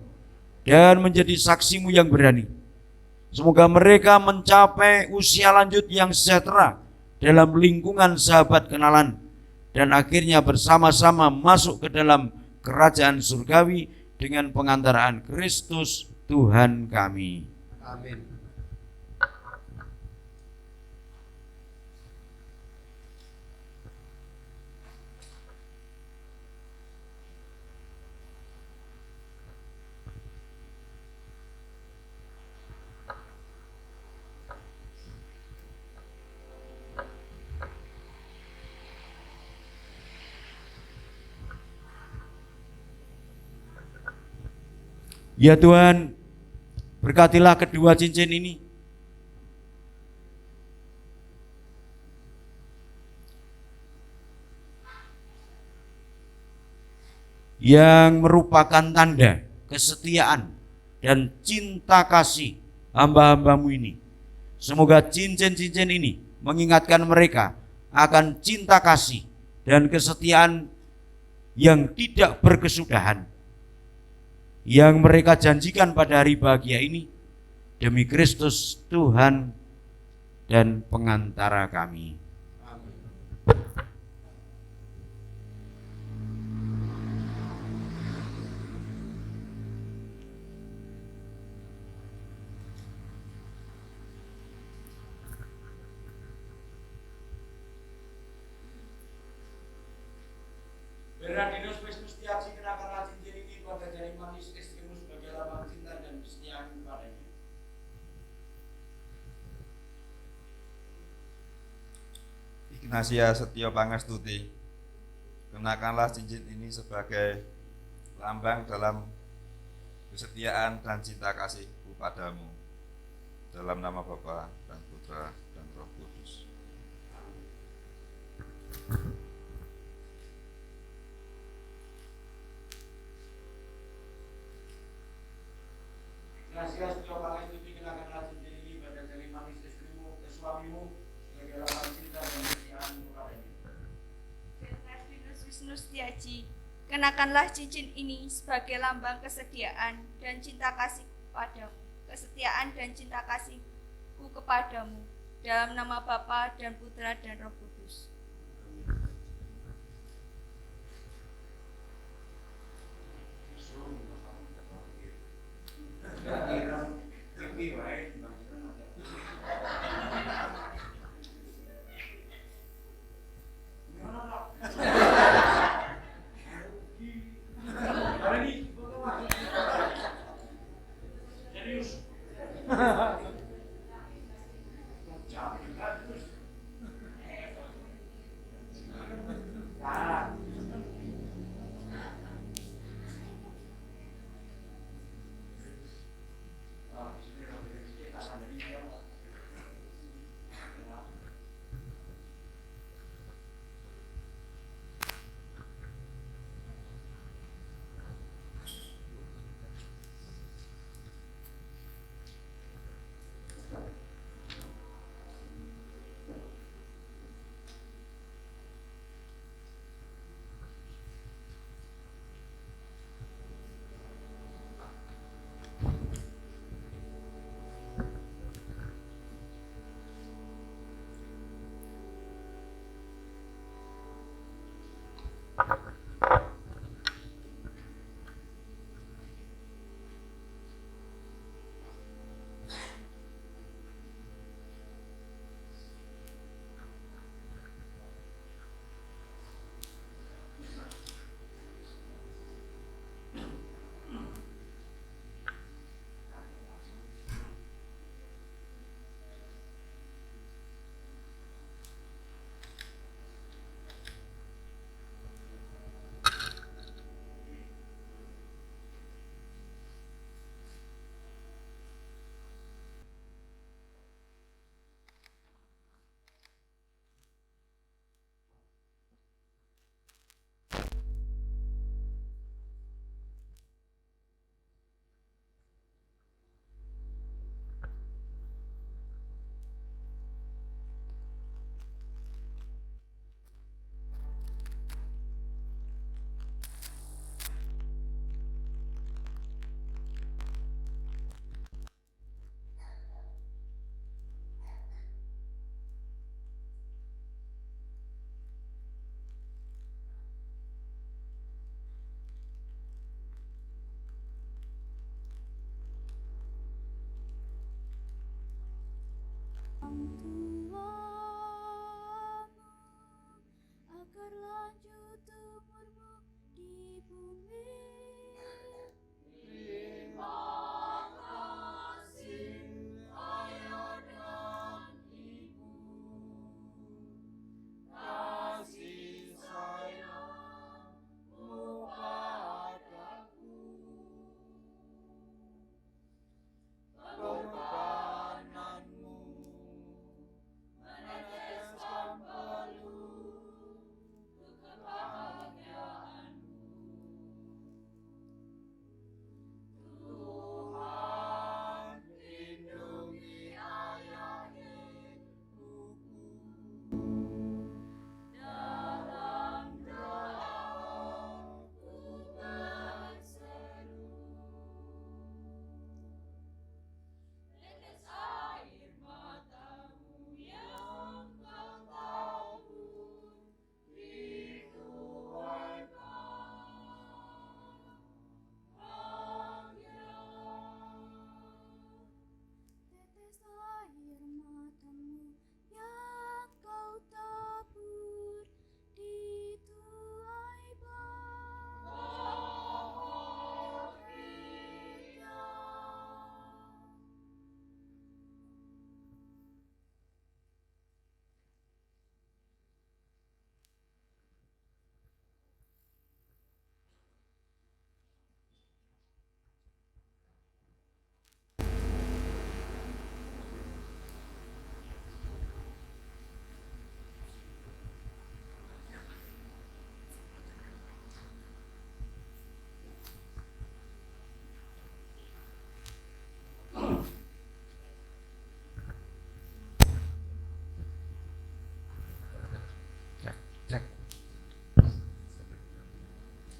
dan menjadi saksi-Mu yang berani. Semoga mereka mencapai usia lanjut yang sejahtera dalam lingkungan sahabat kenalan dan akhirnya bersama-sama masuk ke dalam kerajaan surgawi dengan pengantaraan Kristus Tuhan kami. Amin. Ya Tuhan, berkatilah kedua cincin ini. Yang merupakan tanda kesetiaan dan cinta kasih hamba-hamba-Mu ini Semoga cincin-cincin ini mengingatkan mereka akan cinta kasih dan kesetiaan yang tidak berkesudahan yang mereka janjikan pada hari bahagia ini, demi Kristus Tuhan dan pengantara kami. Bernardinus Wisnus Setiaji, kenakanlah cincin ini pada jari manis istrimu sebagai lambang cinta dan kesetiaan kepadanya. Ignatia Setio Pangestuti, kenakanlah cincin ini sebagai lambang dalam kesetiaan dan cinta kasihku padamu. Dalam nama Bapa dan Putra dan Roh Kudus. Ignatia Setio Pangestuti, kenakanlah cincin ini pada jari manis istrimu ke suamimu sebagai lambang cinta dan kesetiaan kepadanya. Bernardinus Wisnus Setiaji, kenakanlah cincin ini sebagai lambang kesetiaan dan cinta kasih padamu. Kesetiaan dan cinta kasihku kepadamu, dalam nama Bapa dan Putra dan Roh Kudus.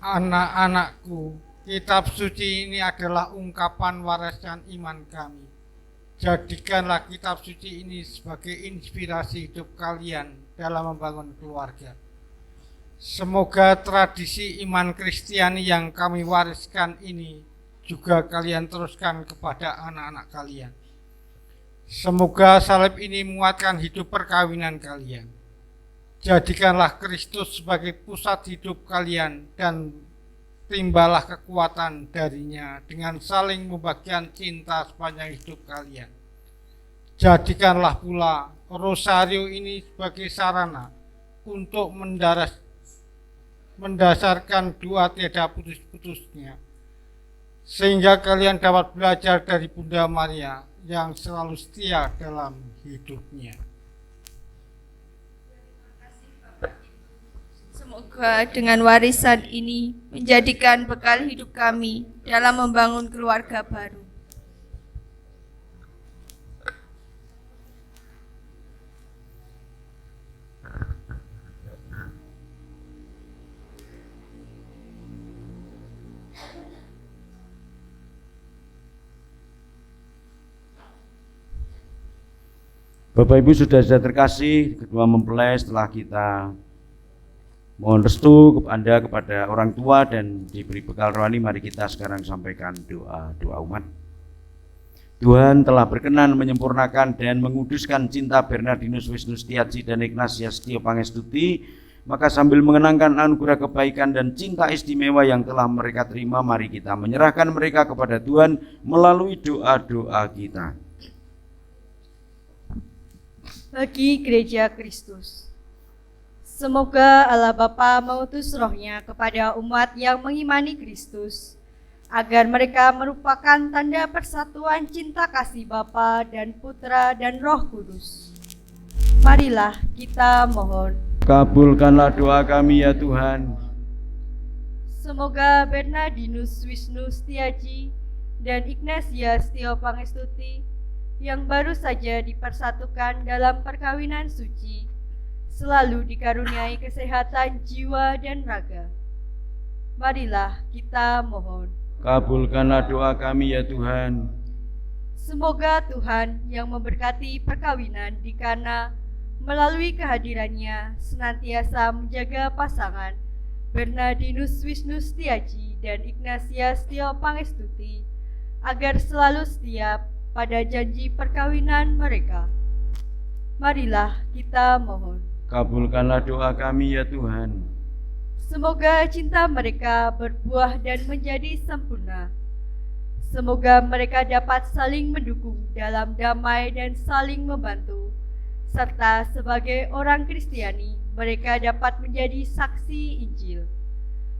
Anak-anakku, kitab suci ini adalah ungkapan warisan iman kami. Jadikanlah kitab suci ini sebagai inspirasi hidup kalian dalam membangun keluarga. Semoga tradisi iman Kristiani yang kami wariskan ini juga kalian teruskan kepada anak-anak kalian. Semoga salib ini menguatkan hidup perkawinan kalian. Jadikanlah Kristus sebagai pusat hidup kalian dan timbalah kekuatan darinya dengan saling membagikan cinta sepanjang hidup kalian. Jadikanlah pula rosario ini sebagai sarana untuk mendasarkan doa tiada putus-putusnya, sehingga kalian dapat belajar dari Bunda Maria yang selalu setia dalam hidupnya. Semoga dengan warisan ini menjadikan bekal hidup kami dalam membangun keluarga baru. Bapak Ibu sudah terkasih, kedua mempelai setelah kita mohon restu kepada orang tua dan diberi bekal rohani, mari kita sekarang sampaikan doa umat. Tuhan telah berkenan menyempurnakan dan menguduskan cinta Bernardinus Wisnu Setiaji dan Ignatius Setio Pangestuti, maka sambil mengenangkan anugerah kebaikan dan cinta istimewa yang telah mereka terima, mari kita menyerahkan mereka kepada Tuhan melalui doa-doa kita. Bagi Gereja Kristus, semoga Allah Bapa mengutus rohnya kepada umat yang mengimani Kristus, agar mereka merupakan tanda persatuan cinta kasih Bapa dan Putra dan Roh Kudus. Marilah kita mohon. Kabulkanlah doa kami ya Tuhan. Semoga Bernardinus Wisnu Setiaji dan Ignatius Setio Pangestuti yang baru saja dipersatukan dalam perkawinan suci selalu dikaruniai kesehatan jiwa dan raga. Marilah kita mohon. Kabulkanlah doa kami ya Tuhan. Semoga Tuhan yang memberkati perkawinan di Kana melalui kehadirannya senantiasa menjaga pasangan Bernardinus Wisnu Setiaji dan Ignatius Setio Pangestuti agar selalu setia pada janji perkawinan mereka. Marilah kita mohon. Kabulkanlah doa kami ya Tuhan. Semoga cinta mereka berbuah dan menjadi sempurna. Semoga mereka dapat saling mendukung dalam damai dan saling membantu, serta sebagai orang Kristiani mereka dapat menjadi saksi Injil.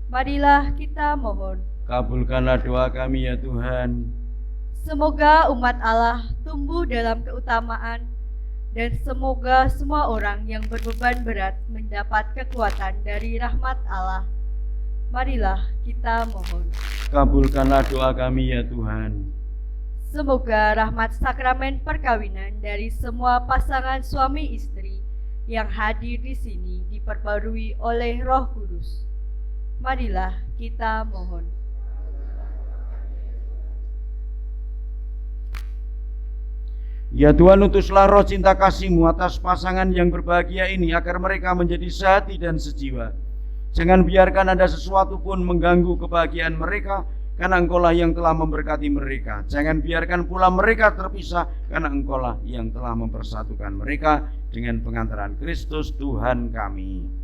Marilah kita mohon. Kabulkanlah doa kami ya Tuhan. Semoga umat Allah tumbuh dalam keutamaan, dan semoga semua orang yang berbeban berat mendapat kekuatan dari rahmat Allah. Marilah kita mohon. Kabulkanlah doa kami ya Tuhan. Semoga rahmat sakramen perkawinan dari semua pasangan suami istri yang hadir di sini diperbarui oleh Roh Kudus. Marilah kita mohon. Ya Tuhan, utuslah roh cinta kasih-Mu atas pasangan yang berbahagia ini agar mereka menjadi sehati dan sejiwa. Jangan biarkan ada sesuatu pun mengganggu kebahagiaan mereka, karena Engkaulah yang telah memberkati mereka. Jangan biarkan pula mereka terpisah, karena Engkaulah yang telah mempersatukan mereka dengan pengantaran Kristus Tuhan kami.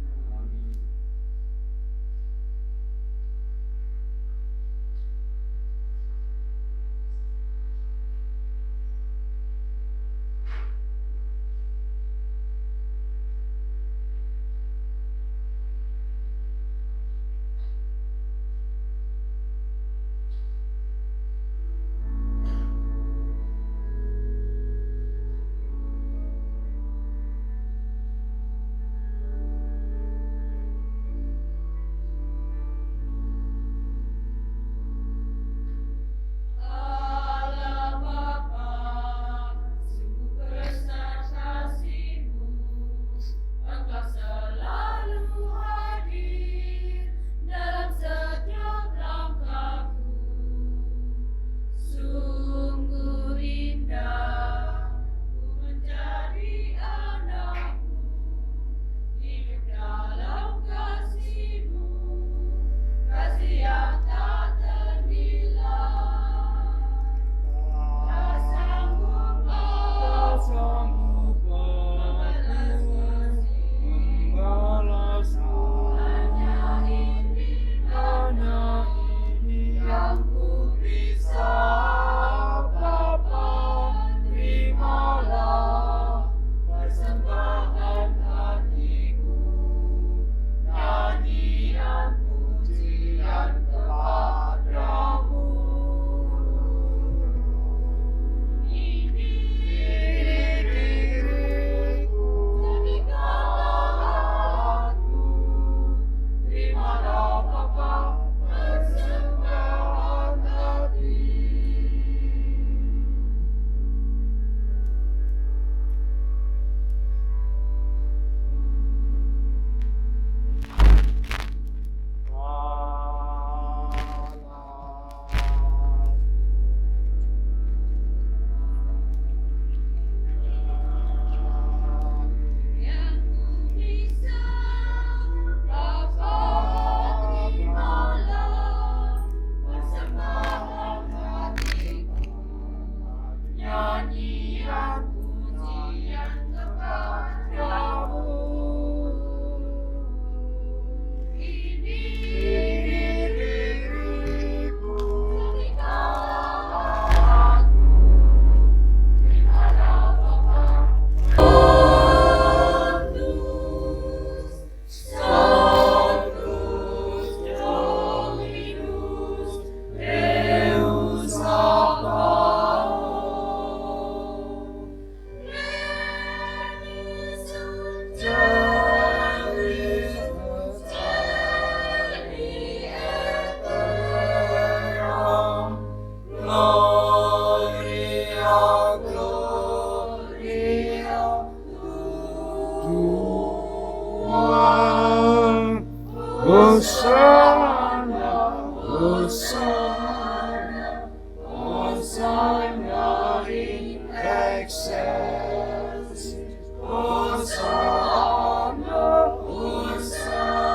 Hosana, Hosana, Hosana in excelsis, Hosana, Hosana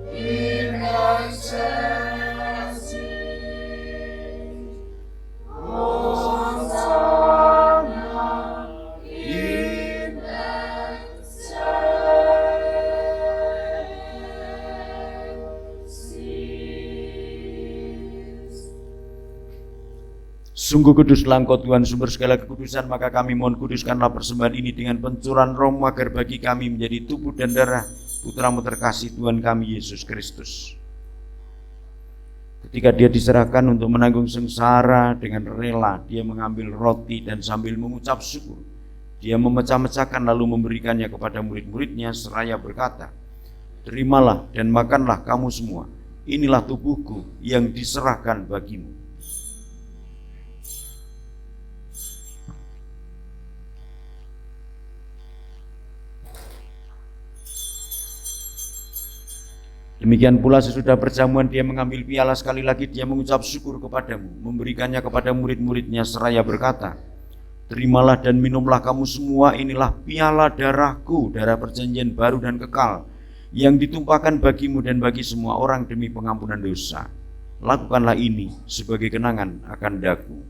in excelsis, Hosana in excelsis. Sungguh kuduslah Engkau Tuhan sumber segala kekudusan, maka kami mohon kuduskanlah persembahan ini dengan pencurahan roh-Mu agar bagi kami menjadi tubuh dan darah Putra-Mu terkasih Tuhan kami Yesus Kristus. Ketika Dia diserahkan untuk menanggung sengsara, dengan rela Dia mengambil roti dan sambil mengucap syukur Dia memecah-mecahkan lalu memberikannya kepada murid-muridnya seraya berkata, "Terimalah dan makanlah kamu semua, inilah tubuhku yang diserahkan bagimu." Demikian pula sesudah perjamuan Dia mengambil piala, sekali lagi Dia mengucap syukur kepadamu, memberikannya kepada murid-muridnya seraya berkata, "Terimalah dan minumlah kamu semua, inilah piala darahku, darah perjanjian baru dan kekal, yang ditumpahkan bagimu dan bagi semua orang demi pengampunan dosa. Lakukanlah ini sebagai kenangan akan daku."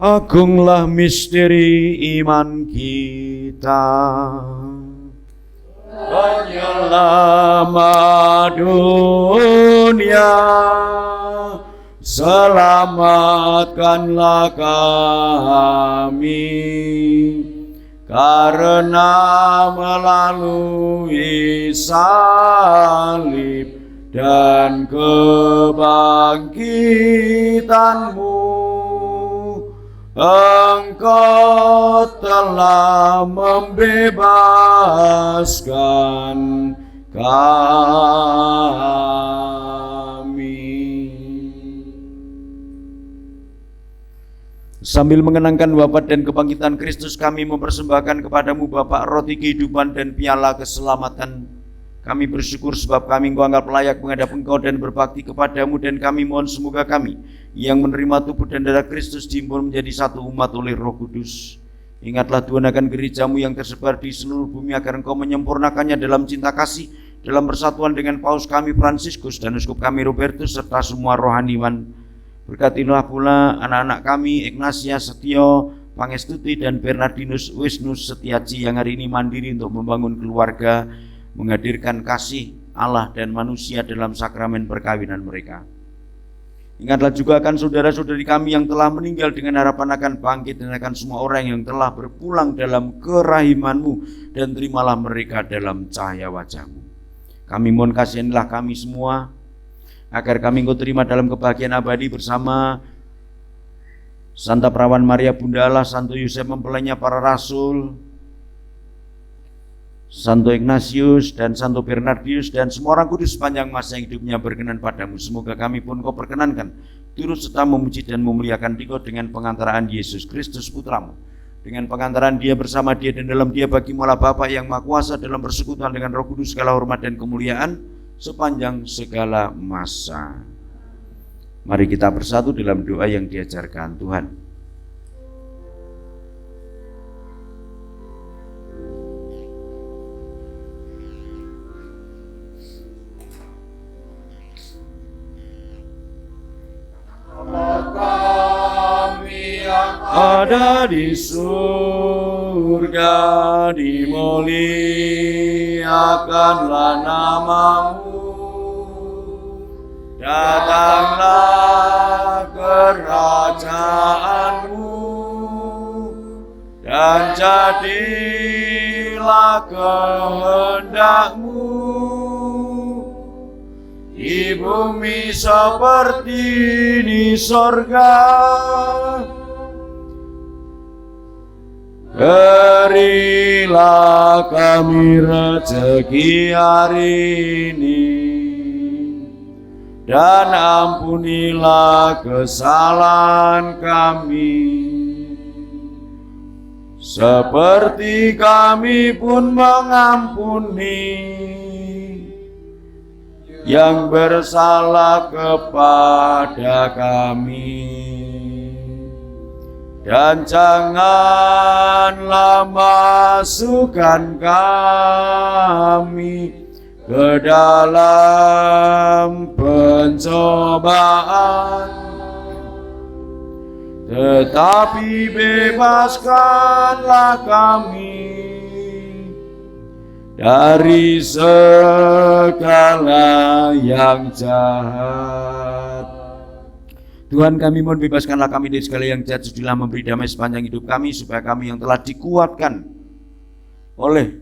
Agunglah misteri iman kita, penyelamat dunia, selamatkanlah kami, karena melalui salib dan kebangkitan-Mu, Engkau telah membebaskan kami. Sambil mengenangkan wafat dan kebangkitan Kristus, kami mempersembahkan kepadamu Bapa roti kehidupan dan piala keselamatan. Kami bersyukur sebab kami Engkau anggap layak menghadap Engkau dan berbakti kepadamu, dan kami mohon semoga kami yang menerima tubuh dan darah Kristus dihimpun menjadi satu umat oleh Roh Kudus. Ingatlah Tuhan akan gereja-Mu yang tersebar di seluruh bumi, agar Engkau menyempurnakannya dalam cinta kasih, dalam persatuan dengan Paus kami Fransiskus dan Uskup kami Robertus serta semua rohaniwan. Berkatilah pula anak-anak kami Ignatia Setio, Pangestuti dan Bernardinus Wisnus Setiaji yang hari ini mandiri untuk membangun keluarga, menghadirkan kasih Allah dan manusia dalam sakramen perkawinan mereka. Ingatlah juga akan saudara-saudari kami yang telah meninggal dengan harapan akan bangkit, dan akan semua orang yang telah berpulang dalam kerahiman-Mu, dan terimalah mereka dalam cahaya wajah-Mu. Kami mohon kasihanilah kami semua, agar kami Engkau terima dalam kebahagiaan abadi bersama Santa Perawan Maria Bunda Allah, Santo Yosef mempelainya para rasul, Santo Ignatius dan Santo Bernardinus, dan semua orang kudus sepanjang masa hidupnya berkenan padamu. Semoga kami pun Kau perkenankan turut serta memuji dan memuliakan Dikau dengan pengantaraan Yesus Kristus Putra-Mu. Dengan pengantaran Dia, bersama Dia dan dalam Dia, bagi-Mu Allah Bapa yang Maha Kuasa dalam persekutuan dengan Roh Kudus, segala hormat dan kemuliaan sepanjang segala masa. Mari kita bersatu dalam doa yang diajarkan Tuhan. Ada di surga, dimuliakanlah nama-Mu, datanglah kerajaan-Mu, dan jadilah kehendak-Mu di bumi seperti di sorga. Berilah kami rezeki hari ini, dan ampunilah kesalahan kami, seperti kami pun mengampuni yang bersalah kepada kami. Dan janganlah masukkan kami ke dalam pencobaan, tetapi bebaskanlah kami dari segala yang jahat. Tuhan kami, mohon bebaskanlah kami dari segala yang jahat, sudilah memberi damai sepanjang hidup kami, supaya kami yang telah dikuatkan oleh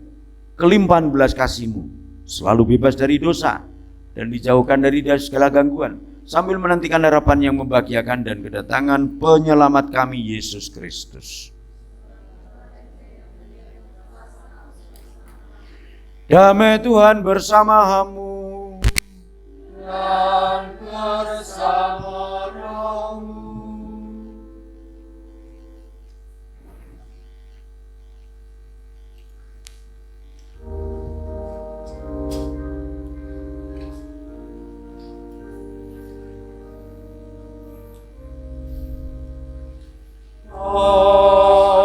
kelimpahan belas kasih-Mu selalu bebas dari dosa dan dijauhkan dari segala gangguan, sambil menantikan harapan yang membahagiakan dan kedatangan penyelamat kami, Yesus Kristus. Damai Tuhan bersama-Mu dan bersama rohmu.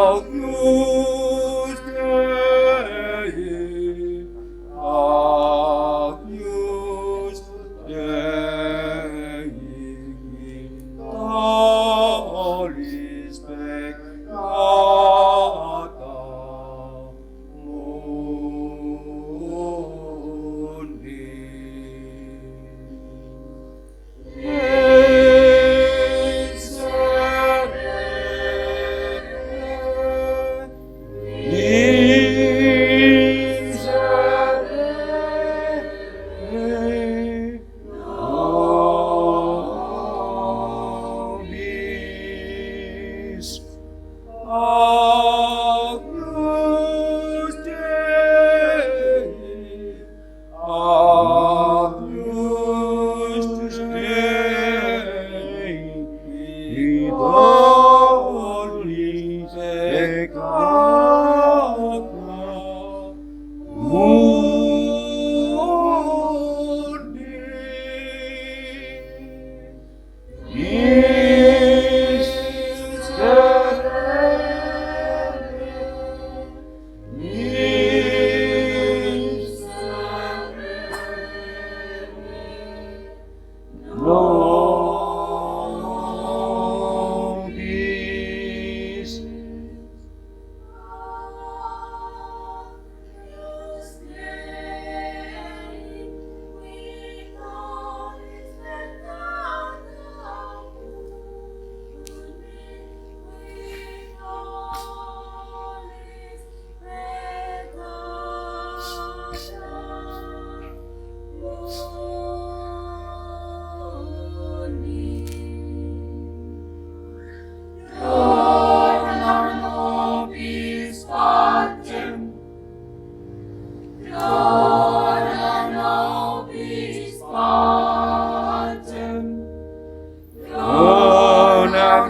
Agnus Dei, Agnus Dei, Dolis peccata mundi. Agnus Dei, Agnus Dei,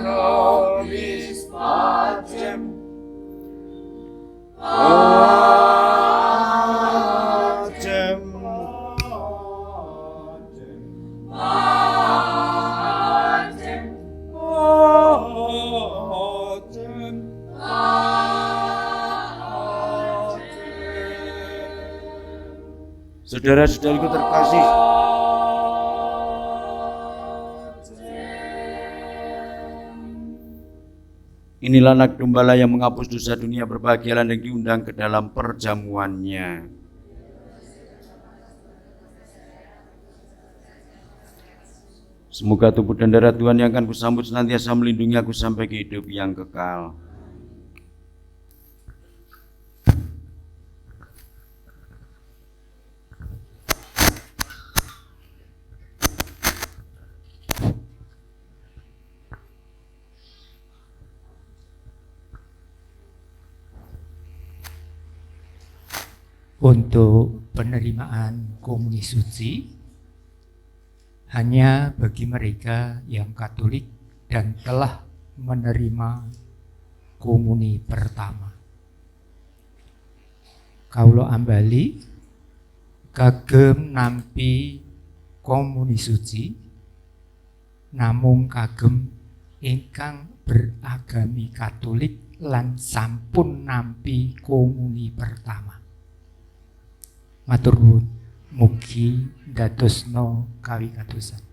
Dolis peccata mundi. Saudara-saudariku terkasih, inilah anak domba yang menghapus dosa dunia, berbahagialah yang diundang ke dalam perjamuannya. Semoga tubuh dan darah Tuhan yang akan kusambut senantiasa melindungi aku sampai ke hidup yang kekal. Untuk penerimaan komuni suci hanya bagi mereka yang Katolik dan telah menerima komuni pertama. Kaulo ambali kagem nampi komuni suci namung kagem ingkang beragami Katolik lan sampun nampi komuni pertama. Matur nuwun, mugi dadosno kawigatosan.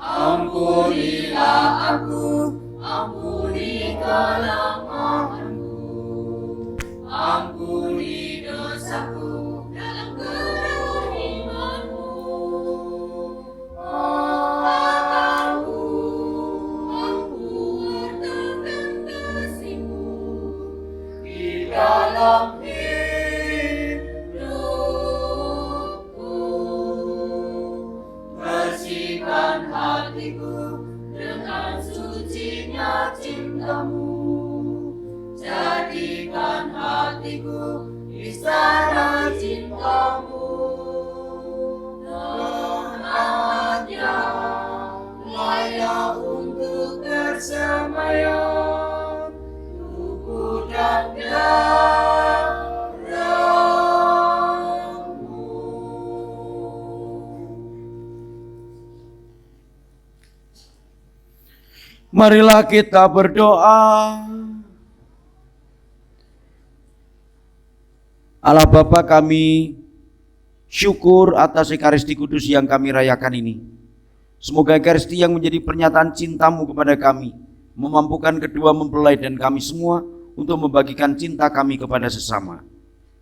Ampunilah aku, ampuni kelemahanku, ampuni dosaku dalam kerahimanmu. Aku hartakan kasihmu di dalam hidupku. Bersihkan hatiku dengan sucinya cintamu, jadikan hatiku istana cintamu. Tempatnya layak untuk bersemayam, tubuh dan darahmu. Marilah kita berdoa. Allah Bapa, kami syukur atas Ekaristi Kudus yang kami rayakan ini. Semoga Ekaristi yang menjadi pernyataan cinta-Mu kepada kami memampukan kedua mempelai dan kami semua untuk membagikan cinta kami kepada sesama.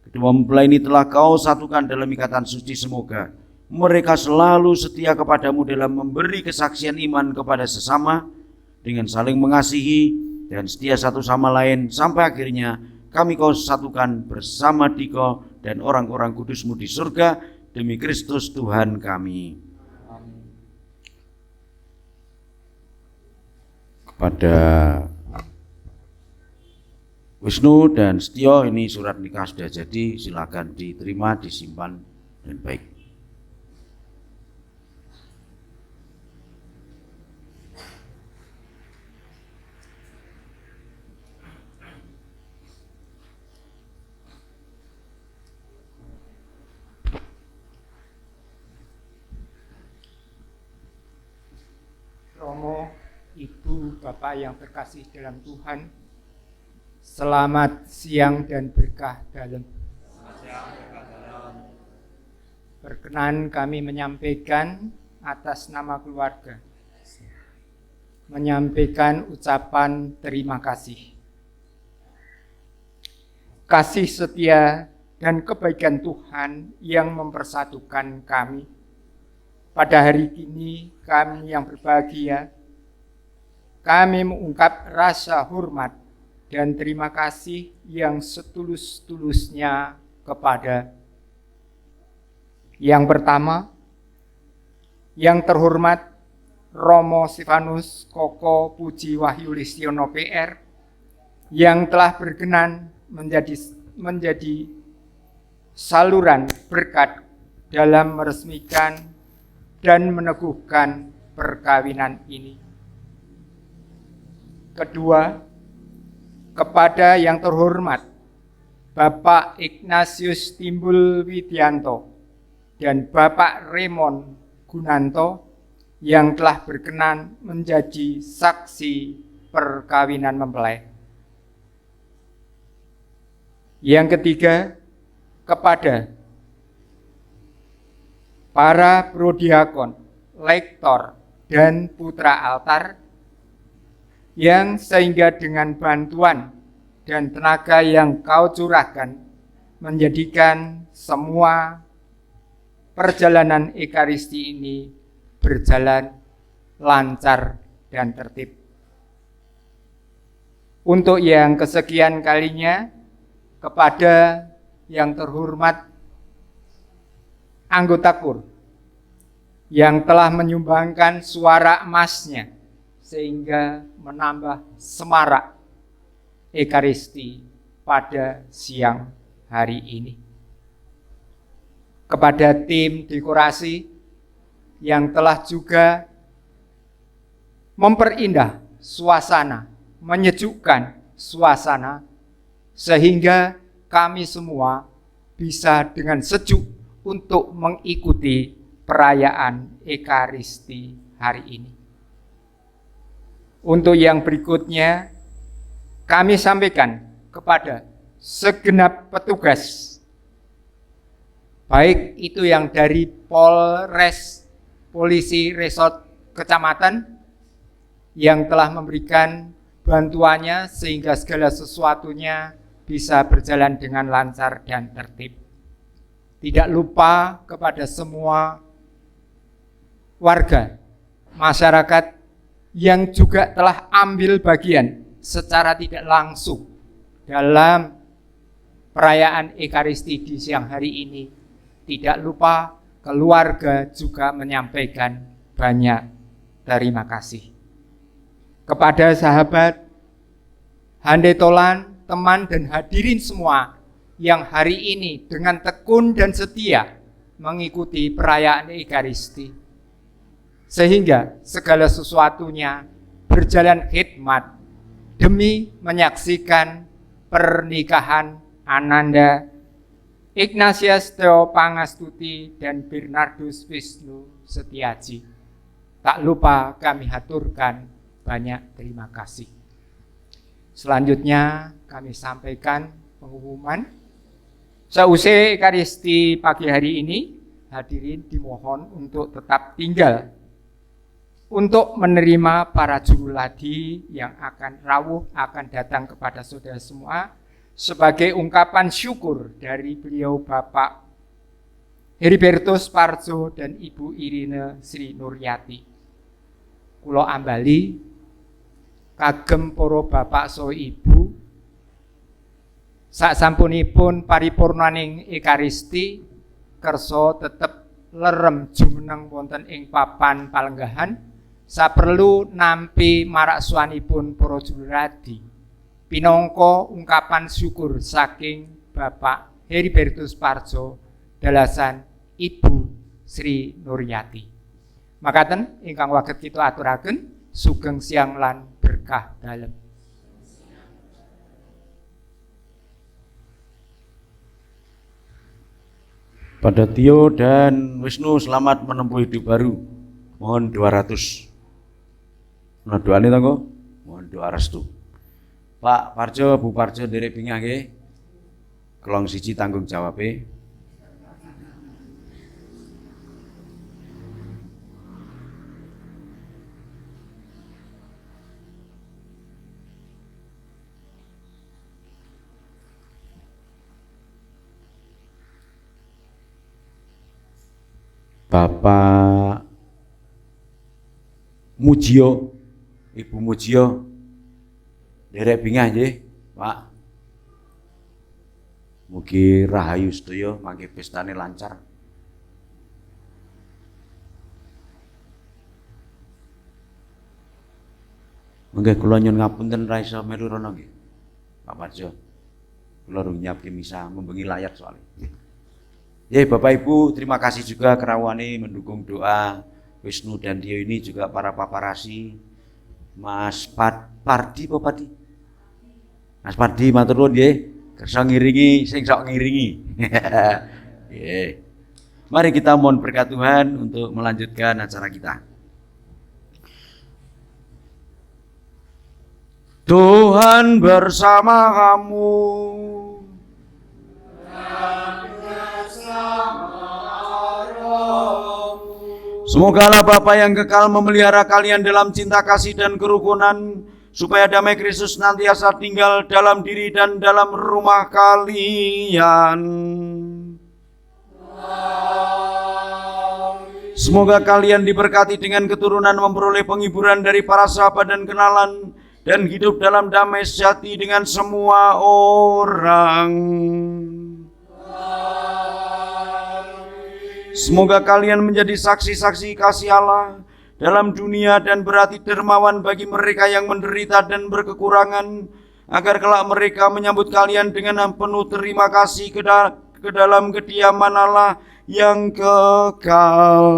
Kedua mempelai ini telah Kau satukan dalam ikatan suci. Semoga mereka selalu setia kepadamu dalam memberi kesaksian iman kepada sesama dengan saling mengasihi dan setia satu sama lain sampai akhirnya kami Kau satukan bersama Diko dan orang-orang kudus-Mu di surga demi Kristus Tuhan kami. Kepada Wisnu dan Setio, ini surat nikah sudah jadi, silakan diterima, disimpan dan baik. Romo, Ibu, Bapak yang terkasih dalam Tuhan, selamat siang dan berkah dalam. Berkenan kami menyampaikan atas nama keluarga, menyampaikan ucapan terima kasih. Kasih setia dan kebaikan Tuhan yang mempersatukan kami. Pada hari ini kami yang berbahagia, kami mengungkap rasa hormat dan terima kasih yang setulus-tulusnya kepada yang pertama, yang terhormat Romo Stefanus Koko Puji Wahyu Listiono PR yang telah berkenan menjadi saluran berkat dalam meresmikan dan meneguhkan perkawinan ini. Kedua, kepada yang terhormat Bapak Ignatius Timbul Widianto dan Bapak Raymond Gunanto yang telah berkenan menjadi saksi perkawinan mempelai. Yang ketiga, kepada para prodiakon, lektor, dan putra altar yang sehingga dengan bantuan dan tenaga yang Kau curahkan menjadikan semua perjalanan Ekaristi ini berjalan lancar dan tertib. Untuk yang kesekian kalinya, kepada yang terhormat anggota KUR yang telah menyumbangkan suara emasnya sehingga menambah semarak Ekaristi pada siang hari ini. Kepada tim dekorasi yang telah juga memperindah suasana, menyejukkan suasana sehingga kami semua bisa dengan sejuk untuk mengikuti perayaan Ekaristi hari ini. Untuk yang berikutnya, kami sampaikan kepada segenap petugas, baik itu yang dari Polres, Polisi Resort Kecamatan, yang telah memberikan bantuannya sehingga segala sesuatunya bisa berjalan dengan lancar dan tertib. Tidak lupa kepada semua warga, masyarakat yang juga telah ambil bagian secara tidak langsung dalam perayaan Ekaristi di siang hari ini. Tidak lupa keluarga juga menyampaikan banyak terima kasih. Kepada sahabat, handetolan, teman dan hadirin semua yang hari ini dengan tekun dan setia mengikuti perayaan Ekaristi, sehingga segala sesuatunya berjalan khidmat demi menyaksikan pernikahan Ananda Ignatius Theo Pangastuti dan Bernardus Wisnu Setiaji. Tak lupa kami haturkan banyak terima kasih. Selanjutnya kami sampaikan pengumuman. Seusai Ekaristi pagi hari ini, hadirin dimohon untuk tetap tinggal untuk menerima para juruladi yang akan rawuh akan datang kepada saudara semua sebagai ungkapan syukur dari beliau Bapak Heribertus Parjo dan Ibu Irina Sri Nuryati. Kula ambali kagem para bapak saha ibu, saksampunipun paripurnaning Ekaristi kersa tetep lerem jumeneng wonten ing papan palenggahan saperlu nampi maraksuanipun para juruladi pinangka ungkapan syukur saking Bapak Heribertus Parjo dalasan Ibu Sri Nuryati. Makaten ingkang waget kita aturaken sugeng siang lan berkah dalem. Pada Tio dan Wisnu selamat menempuh hidup baru. Mohon 200. Nah doane tanggo. Mohon doa restu. Pak Parjo, Bu Parjo nderek bingah nggih. Kelong siji tanggung jawabe. Bapak Mujio, Ibu Mujio, derek bingah nggih, Pak. Mugi rahayu sedaya mangke pestane lancar. Mangke kula nyuwun ngapunten ra iso melu rono nggih. Pak Parjo. Kula rung nyiapke misa membengi layar soalnya. Ya Bapak Ibu, terima kasih juga kerawani mendukung doa Wisnu dan Dio ini, juga para paparasi, Mas Pardi apa Padi? Mas Pardi matur nuwun nggih, kersa ngiringi sing sok ngiringi. Mari kita mohon berkat Tuhan untuk melanjutkan acara kita. Tuhan bersama kamu. Semoga Allah Bapa yang kekal memelihara kalian dalam cinta kasih dan kerukunan, supaya damai Kristus senantiasa tinggal dalam diri dan dalam rumah kalian. Semoga kalian diberkati dengan keturunan, memperoleh penghiburan dari para sahabat dan kenalan, dan hidup dalam damai sejati dengan semua orang. Semoga kalian menjadi saksi-saksi kasih Allah dalam dunia dan berarti dermawan bagi mereka yang menderita dan berkekurangan, agar kelak mereka menyambut kalian dengan penuh terima kasih ke dalam kediaman Allah yang kekal.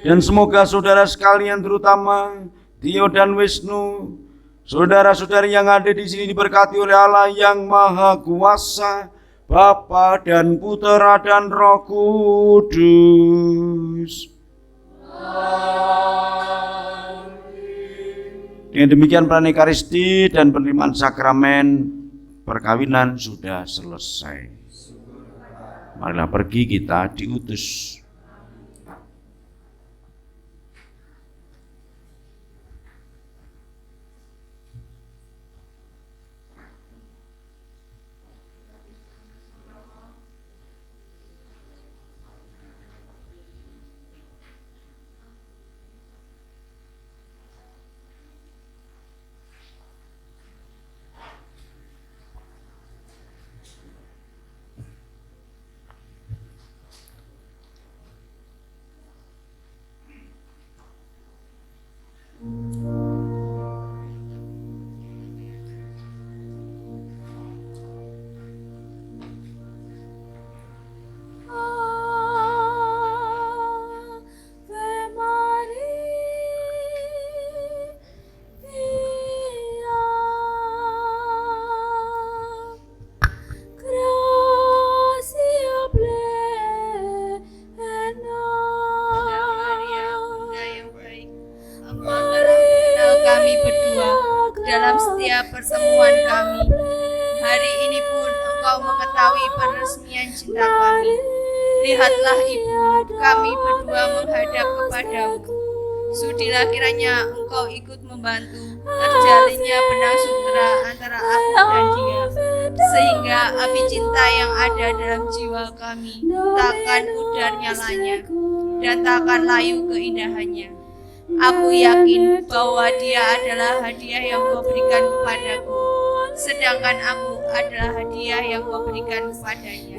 Dan semoga saudara sekalian, terutama Tio dan Wisnu, saudara-saudari yang ada di sini, diberkati oleh Allah yang Maha Kuasa, Bapa dan Putera dan Roh Kudus. Dengan demikian peran Ekaristi dan penerimaan sakramen perkawinan sudah selesai. Marilah pergi, kita diutus. kami berdua dalam setiap pertemuan kami. Hari ini pun Engkau mengetahui peresmian cinta kami. Lihatlah Ibu, kami berdua menghadap kepadamu. Sudilah kiranya Engkau ikut membantu terjalinnya benang sutera antara aku dan dia, sehingga api cinta yang ada dalam jiwa kami takkan pudar nyalanya dan takkan layu keindahannya. Aku yakin bahwa dia adalah hadiah yang Kau berikan kepadaku, sedangkan aku adalah hadiah yang Kau berikan kepadanya.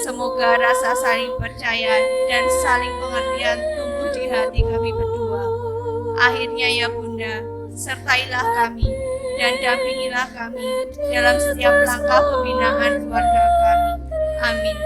Semoga rasa saling percaya dan saling pengertian tumbuh di hati kami berdua. Akhirnya ya Bunda, sertailah kami dan dampingilah kami dalam setiap langkah pembinaan keluarga kami. Amin.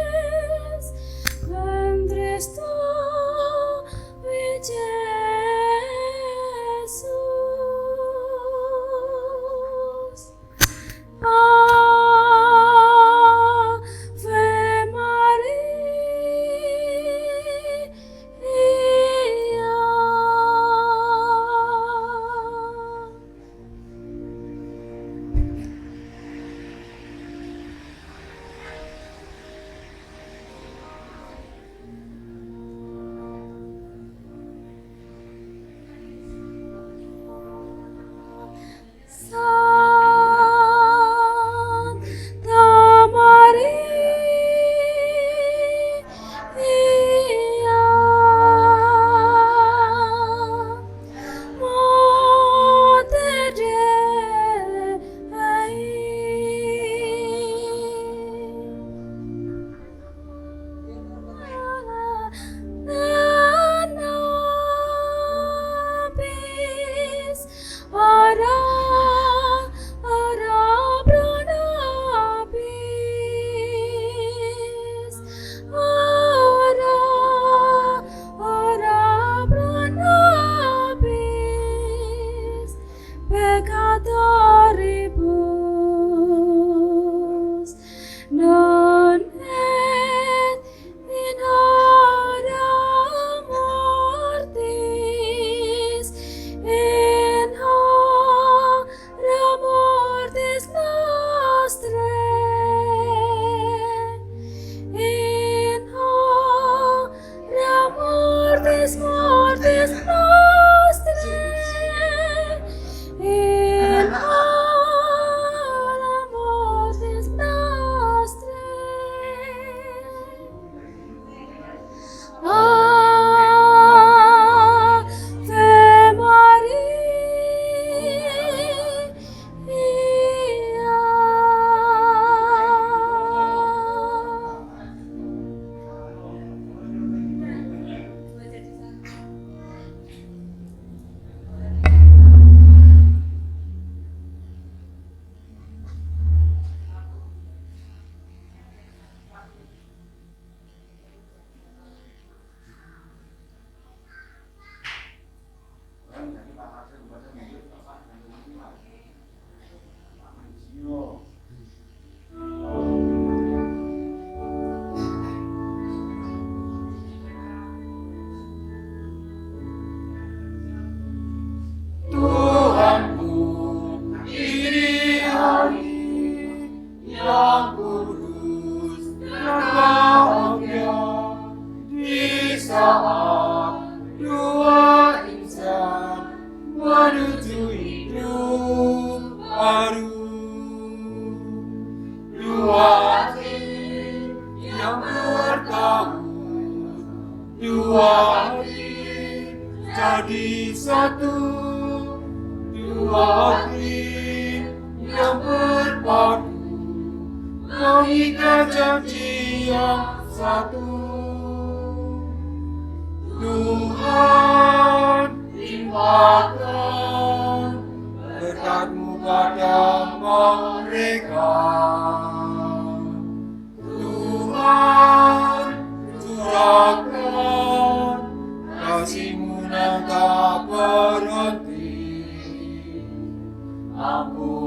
Aku